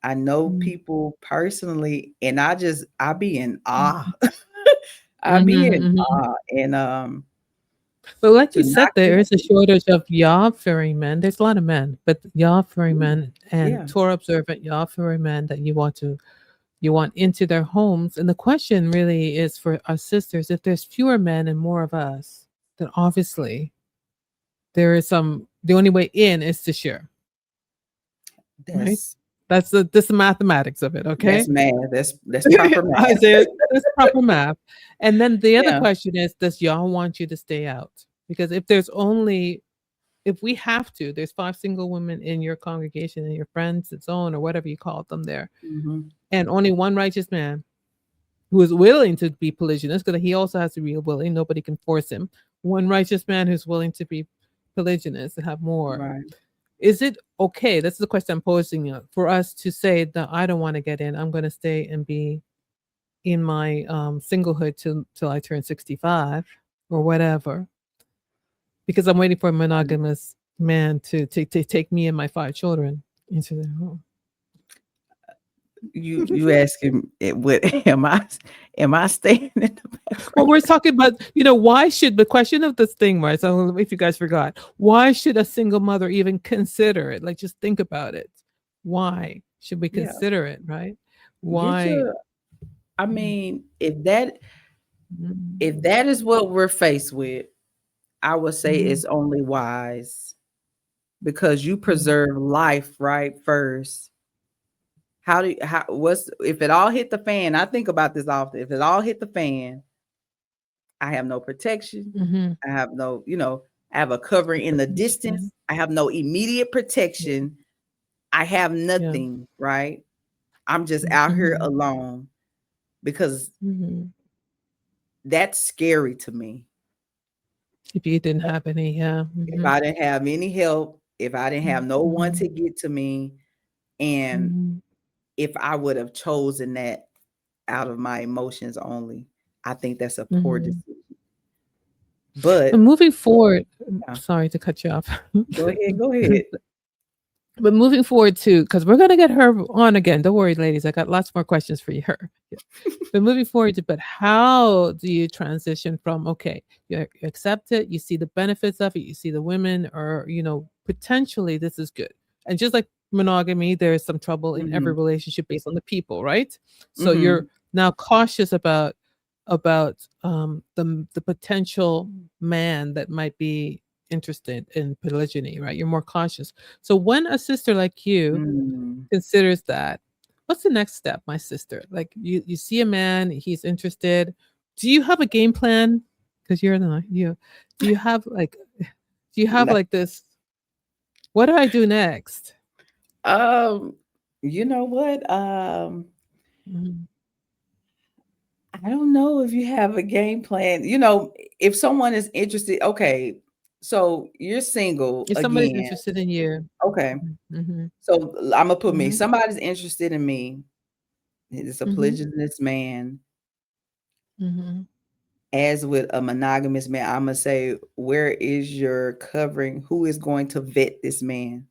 I know Mm. people personally, and I be in awe. Mhm. I Mhm, be in mhm. awe. And But like to you said, not there get is a shortage of Yah-fearing men. There's a lot of men, but Yah-fearing men and yeah, Torah observant Yah-fearing men that you want into their homes. And the question really is for our sisters: if there's fewer men and more of us, then obviously there is some. The only way in is to share, right? that's That's the mathematics of it. that's Okay, math. That's proper math. Isaiah, that's proper math. And then the other Yeah. question is: does Yah want you to stay out? Because if we have to, there's 5 single women in your congregation and your friends, its own, or whatever you call them there, Mhm. and only one righteous man who is willing to be polygynous, because he also has to be willing. Nobody can force him. One righteous man who's willing to be polygynous and have more. Right. Is it okay? That's the question I'm posing for us to say that I don't want to get in. I'm going to stay and be in my singlehood till I turn 65 or whatever, because I'm waiting for a monogamous man to take me and my 5 children into their home. You asking what am I staying in the Well, background? we're talking about, why should the question of this thing, right? So if you guys forgot, why should a single mother even consider it? Like, just think about it. Why should we Yeah, consider it, right? get Why? your. I Mm, mean, mm, if that is what we're faced with, I would say mm, it's only wise because you mm, preserve life right first. What's if it all hit the fan? I think about this often. If it all hit the fan, I have no protection. mhm. I have no, I have a covering in the Yeah, distance. I have no immediate yeah, protection. I have yeah. nothing, right? I'm just out here Mhm, alone because mhm. that's scary to me. If you didn't have any, yeah. If Mhm, I didn't have any help, if I didn't have no one mhm, to get to me, and mhm, if I would have chosen that out of my emotions only, I think that's a poor mhm. decision. But But moving forward, yeah, sorry to cut you off. go ahead, go ahead. But moving forward too, because we're gonna get her on again. Don't worry, ladies. I got lots more questions for you. Her. Yeah. But moving forward, but how do you transition from okay, you accept it, you see the benefits of it, you see the women, or potentially this is good. And just like monogamy, there's some trouble in every Mhm, relationship based on the people, right? So you're mhm, now cautious about the potential man that might be interested in polygyny, right? You're more cautious. So when a sister like you mm. considers that, what's the next step, my sister? Like you see a man, he's interested. Do you have a game plan? Because you're the you. Do you have like do you have No, like this? What do I do next? um, you know what? Mhm. I don't know if you have a game plan. If someone is interested, okay, so you're single If somebody's again. interested in you. Okay. Mm-hmm. So I'm gonna put me. Mm-hmm. Somebody's interested in me. It's a Mm-hmm. polygynous man. Mm-hmm. As with a monogamous man, I'm gonna say, where is your covering? Who is going to vet this man?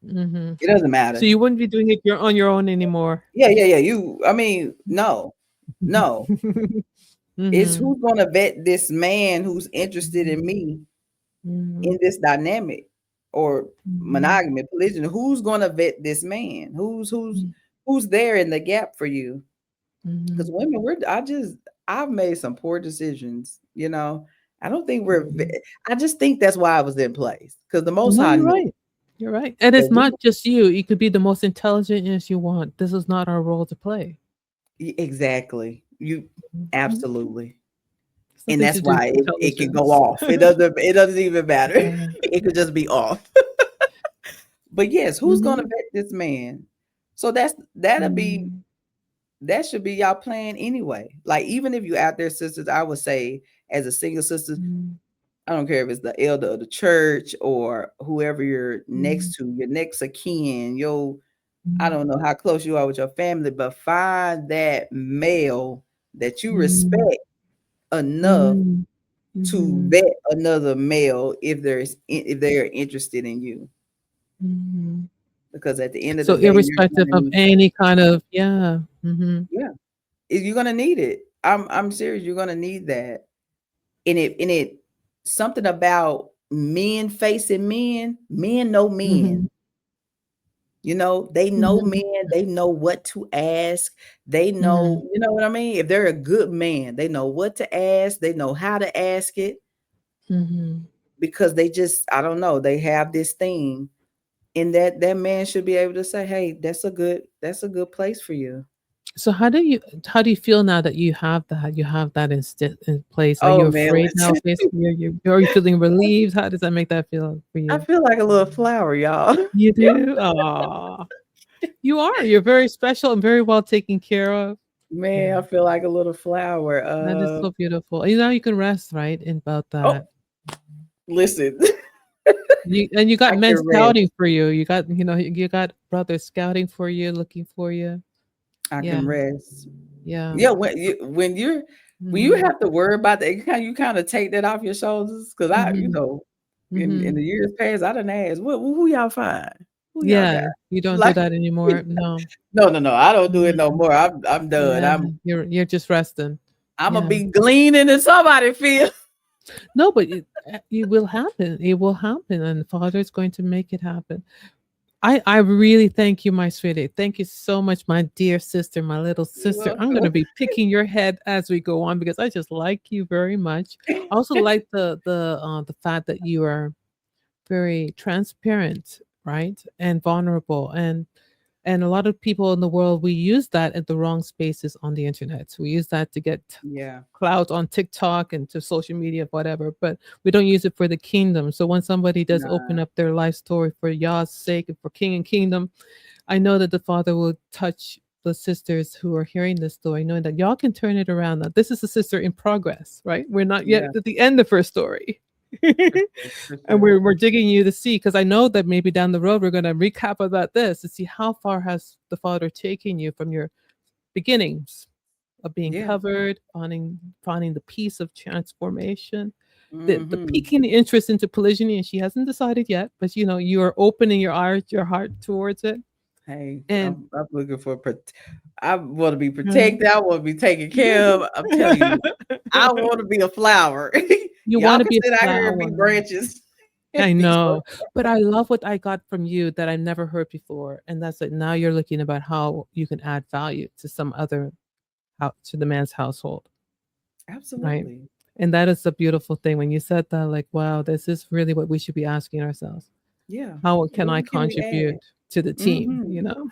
Mm-hmm. It doesn't So matter. you wouldn't be doing it on your own anymore. Yeah, yeah, yeah. I mean, no, no. It's Mm-hmm. who's gonna vet this man who's interested in me Mm-hmm. in this dynamic or Mm-hmm. monogamy, polygyny. Who's gonna vet this man? Who's there in the gap for you? Mm-hmm. Because women, I've made some poor decisions. I don't think Mhm. I just think that's why I was in place because the Most No, High you're knew right. You're right. And that it's not just you. You could be the most intelligent as you want. This is not our role to play. exactly. You Mhm. absolutely. It's And nothing that's to do with why it can go intelligence. off. It doesn't even matter. Yeah. It could just be off. But yes, who's gonna Mhm. vet this man? So Mhm. that should be y'all plan anyway. Like even if you out there, sisters, I would say as a single sister, Mhm. I don't care if it's the elder of the church or whoever you're Mhm. next to, your next of kin, I Mhm. don't know how close you are with your family, but find that male that you Mhm. respect enough Mhm. to Mhm. vet another male if they are interested in you. Mhm. Because at the end of the So day, you're irrespective gonna of need any kind of yeah. Mhm. yeah, you're gonna need it. I'm serious, you're gonna need that. And it something about men facing men know men. Mhm. They know Mhm. men, they know what to ask. They Mhm. know, you know what I mean? If they're a good man, they know what to ask, they know how to ask it Mhm. because I don't know, they have this thing. And that man should be able to say, "Hey, that's a good place for you." So how do you feel now that you have that in place? Are Oh you man, afraid now listen. facing you are you feeling relieved? How does that make that feel for I you? feel like a little flower, y'all. You do? Aw. You are. You're very special and very well taken care of. Man, Yeah. I feel like a little flower. That is so beautiful. And now you can rest, right, in about Oh, that. listen. You got I men can rest. scouting for you. You got brothers scouting for you, looking for you. I Yeah. can rest. Yeah. Yeah, when you Mhm. have to worry about that, you kind of take that off your shoulders. Because Mhm. in Mhm. the years past, I done asked, who y'all find? Who y'all got? Yeah, you don't do Like, that anymore. No. no. I don't do it no Yeah. more. I'm done. Yeah. You're just resting. I'm gonna Yeah. be gleaning in somebody field. No, but it will happen. It will happen, and the Father is going to make it happen. I really thank you, my sweetie. Thank you so much, my dear sister, my little You're sister. I'm going to welcome. be picking your head as we go on because I just like you very much. I also like the fact that you are very transparent, right, and vulnerable, and a lot of people in the world, we use that at the wrong spaces on the internet. So we use that to get Yeah. clout on TikTok and to social media, whatever, but we don't use it for the kingdom. So when somebody does open Nah. up their life story for Yah's sake and for King and Kingdom, I know that the Father will touch the sisters who are hearing this story, knowing that y'all can turn it around. Now, this is a sister in progress, right? We're not yet Yeah. at the end of her story. For sure. For And sure. we're digging you to see, because I know that maybe down the road we're going to recap about this to see how far has the Father taken you from your beginnings of being Yeah. covered, finding the peace of transformation, the Mm-hmm. piquing interest into polygyny, and she hasn't decided yet, but you know you are opening your eyes, your heart towards it, Hey, and I'm looking for I want to be uh, protected. I want to be taken care of. I'm telling you, I want to be a flower. you Y'all want to can be a sit out here and be flower. branches. I These know, folks. but I love what I got from you that I never heard before, and that's that now you're looking about how you can add value to some other out to the man's household, right? Absolutely. And that is a beautiful thing. When you said that, like, wow, this is really what we should be asking ourselves. Yeah. How can I What can we contribute add? to the team? Mm-hmm. You know?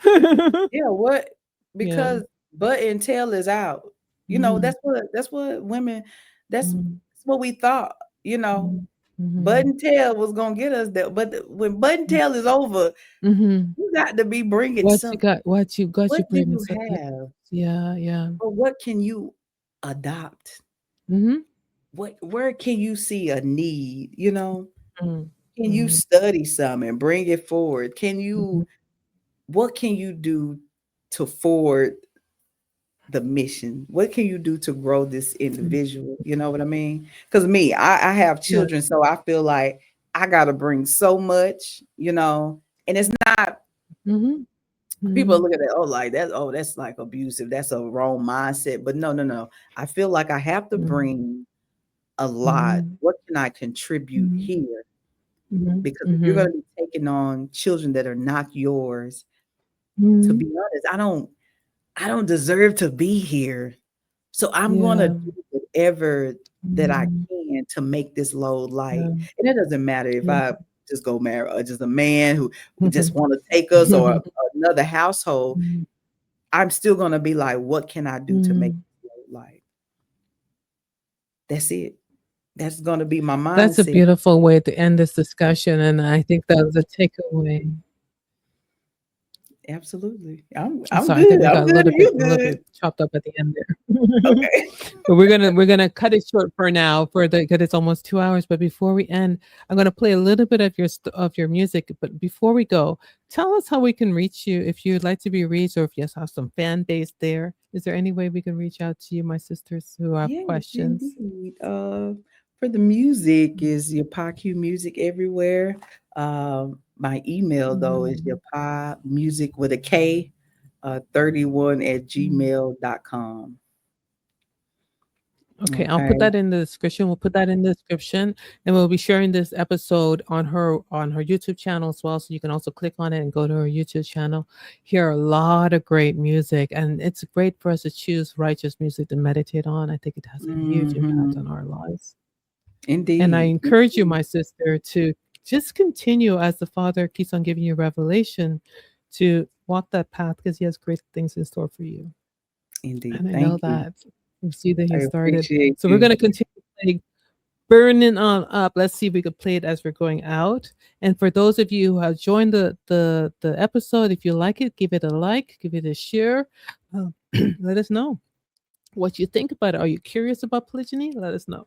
Yeah. What? Yeah. Because butt and tail is out. Mhm, That's what women. mhm, That's what we thought. You know, mhm, mhm, butt and tail was gonna get us there. But when butt and tail is over, mhm. you got to be bringing What you something. got? What you What do bring you us up? Yeah, have? yeah, yeah. Or what can you adopt? Mhm, Where can you see a need? mhm, Can you mhm, study some and bring it forward? mhm, What can you do to forward the mission? What can you do to grow this mhm. individual? You know what I mean? Because me, I have Yeah. children, so I feel like I gotta bring so much, and it's not Mhm, people mhm, look at it, oh, like that, oh, that's like abusive, that's a wrong mindset. But no. I feel like I have to mhm, bring a lot. mhm, What can I contribute mhm, here? mhm, Because if you're mhm, gonna be taking on children that are not yours, to mhm. be honest, I don't deserve to be here. So I'm gonna Yeah. do whatever that I Mhm, can to make this load light. yeah, And it doesn't matter if yeah. I just go marry or just a man who just want to take us or another household. Mhm, I'm still gonna be like, what can I do to make mhm. this load light? That's it. That's gonna be my That's a mindset. beautiful way to end this discussion, and I think that was a takeaway. Absolutely. I'm I'm I'm sorry, I think good. we I'm got good. a You little good. bit chopped up at the end there. Okay. But we're gonna cut it short for now for the because it's almost 2 hours. But before we end, I'm gonna play a little bit of your music. But before we go, tell us how we can reach you if you'd like to be reached, or if you have some fan base there. Is there any way we can reach out to you, my sisters who have Yes, questions? indeed. For the music is Yapah Q music everywhere. My email though is Mhm, Yapah music with a K, 31 at mhm. gmail.com. Okay, I'll put Okay. that in the description. We'll put that in the description, and we'll be sharing this episode on her YouTube channel as well. So you can also click on it and go to her YouTube channel. Hear a lot of great music, and it's great for us to choose righteous music to meditate on. I think it has a huge impact on Hmm. our lives. And I Indeed. encourage you, my sister, to just continue as the Father keeps on giving you revelation to walk that path because He has great things in store for you. Indeed. And I know Thank you. that you see that I He started. appreciate So we're you. going to continue playing Burning on Up. Let's see if we could play it as we're going out. And for those of you who have joined the episode, if you like it, give it a like, give it a share. Uh, let us know what you think about it. Are you curious about polygyny? Let us know.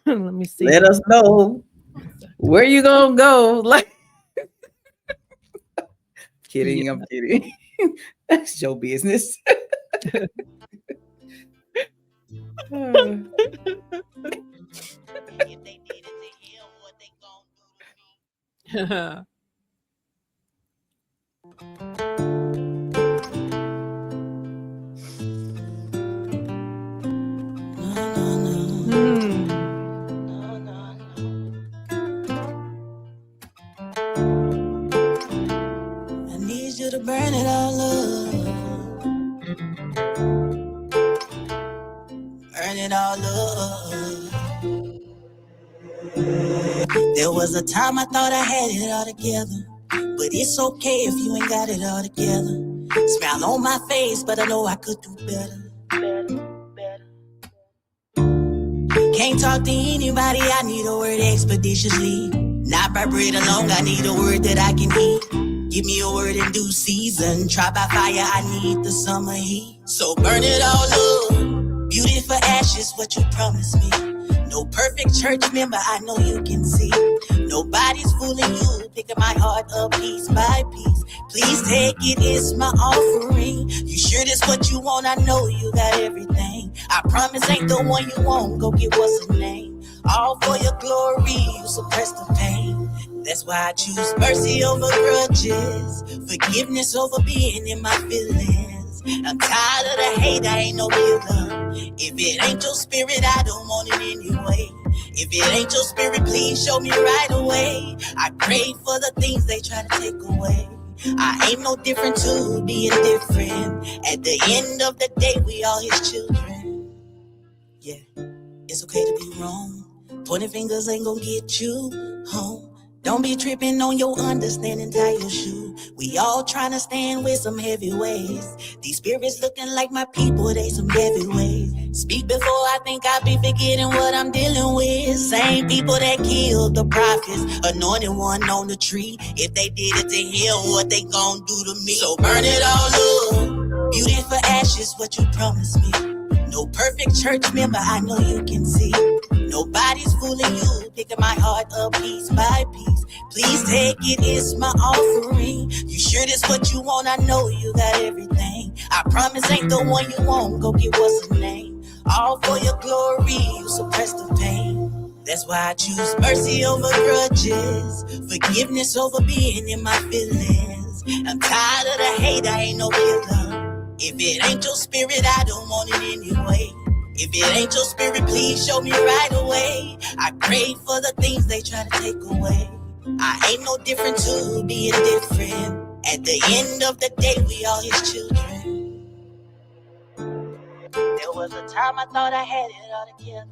Let me see. Let us know One sec. where you gonna go. Like Yeah. kidding, I'm kidding. That's your business. Uh, If they needed to hear what they gon' do to me. There was a time I thought I had it all together, but it's okay if you ain't got it all together. Smile on my face, but I know I could do better. Can't talk to anybody, I need a word expeditiously. Not by bread alone, I need a word that I can eat. Give me a word in due season. Try by fire, I need the summer heat. So burn it all up. Beauty for ashes, what you promised me. No perfect church member, I know you can see. Nobody's fooling you, picking my heart up piece by piece. Please take it, it's my offering. You sure this what you want? I know you got everything. I promise ain't the one you want, go get what's her name. All for your glory, you suppress the pain. That's why I choose mercy over grudges, forgiveness over being in my feelings. I'm tired of the hate, I ain't no giver. If it ain't your spirit, I don't want it anyway. If it ain't your spirit, please show me right away. I pray for the things they try to take away. I ain't no different to being different. At the end of the day, we all his children. Yeah, it's okay to be wrong. Pointing fingers ain't gonna get you home. Don't be tripping on your understanding, tie your shoe. We all trying to stand with some heavyweights. These spirits looking like my people, they some heavyweights. Speak before I think I be forgetting what I'm dealing with. Same people that killed the prophets, anointed one on the tree. If they did it to him, what they gon' do to me? So burn it all up. Beauty for ashes, what you promised me. No perfect church member, I know you can see. Nobody's fooling you, picking my heart up piece by piece. Please take it, it's my offering. You sure this what you want? I know you got everything. I promise ain't the one you want, go get what's her name. All for your glory, you suppress the pain. That's why I choose mercy over grudges, forgiveness over being in my feelings. I'm tired of the hate, I ain't no killer. If it ain't your spirit, I don't want it anyway. If it ain't your spirit, please show me right away. I pray for the things they try to take away. I ain't no different to being different. At the end of the day, we all his children. There was a time I thought I had it all together,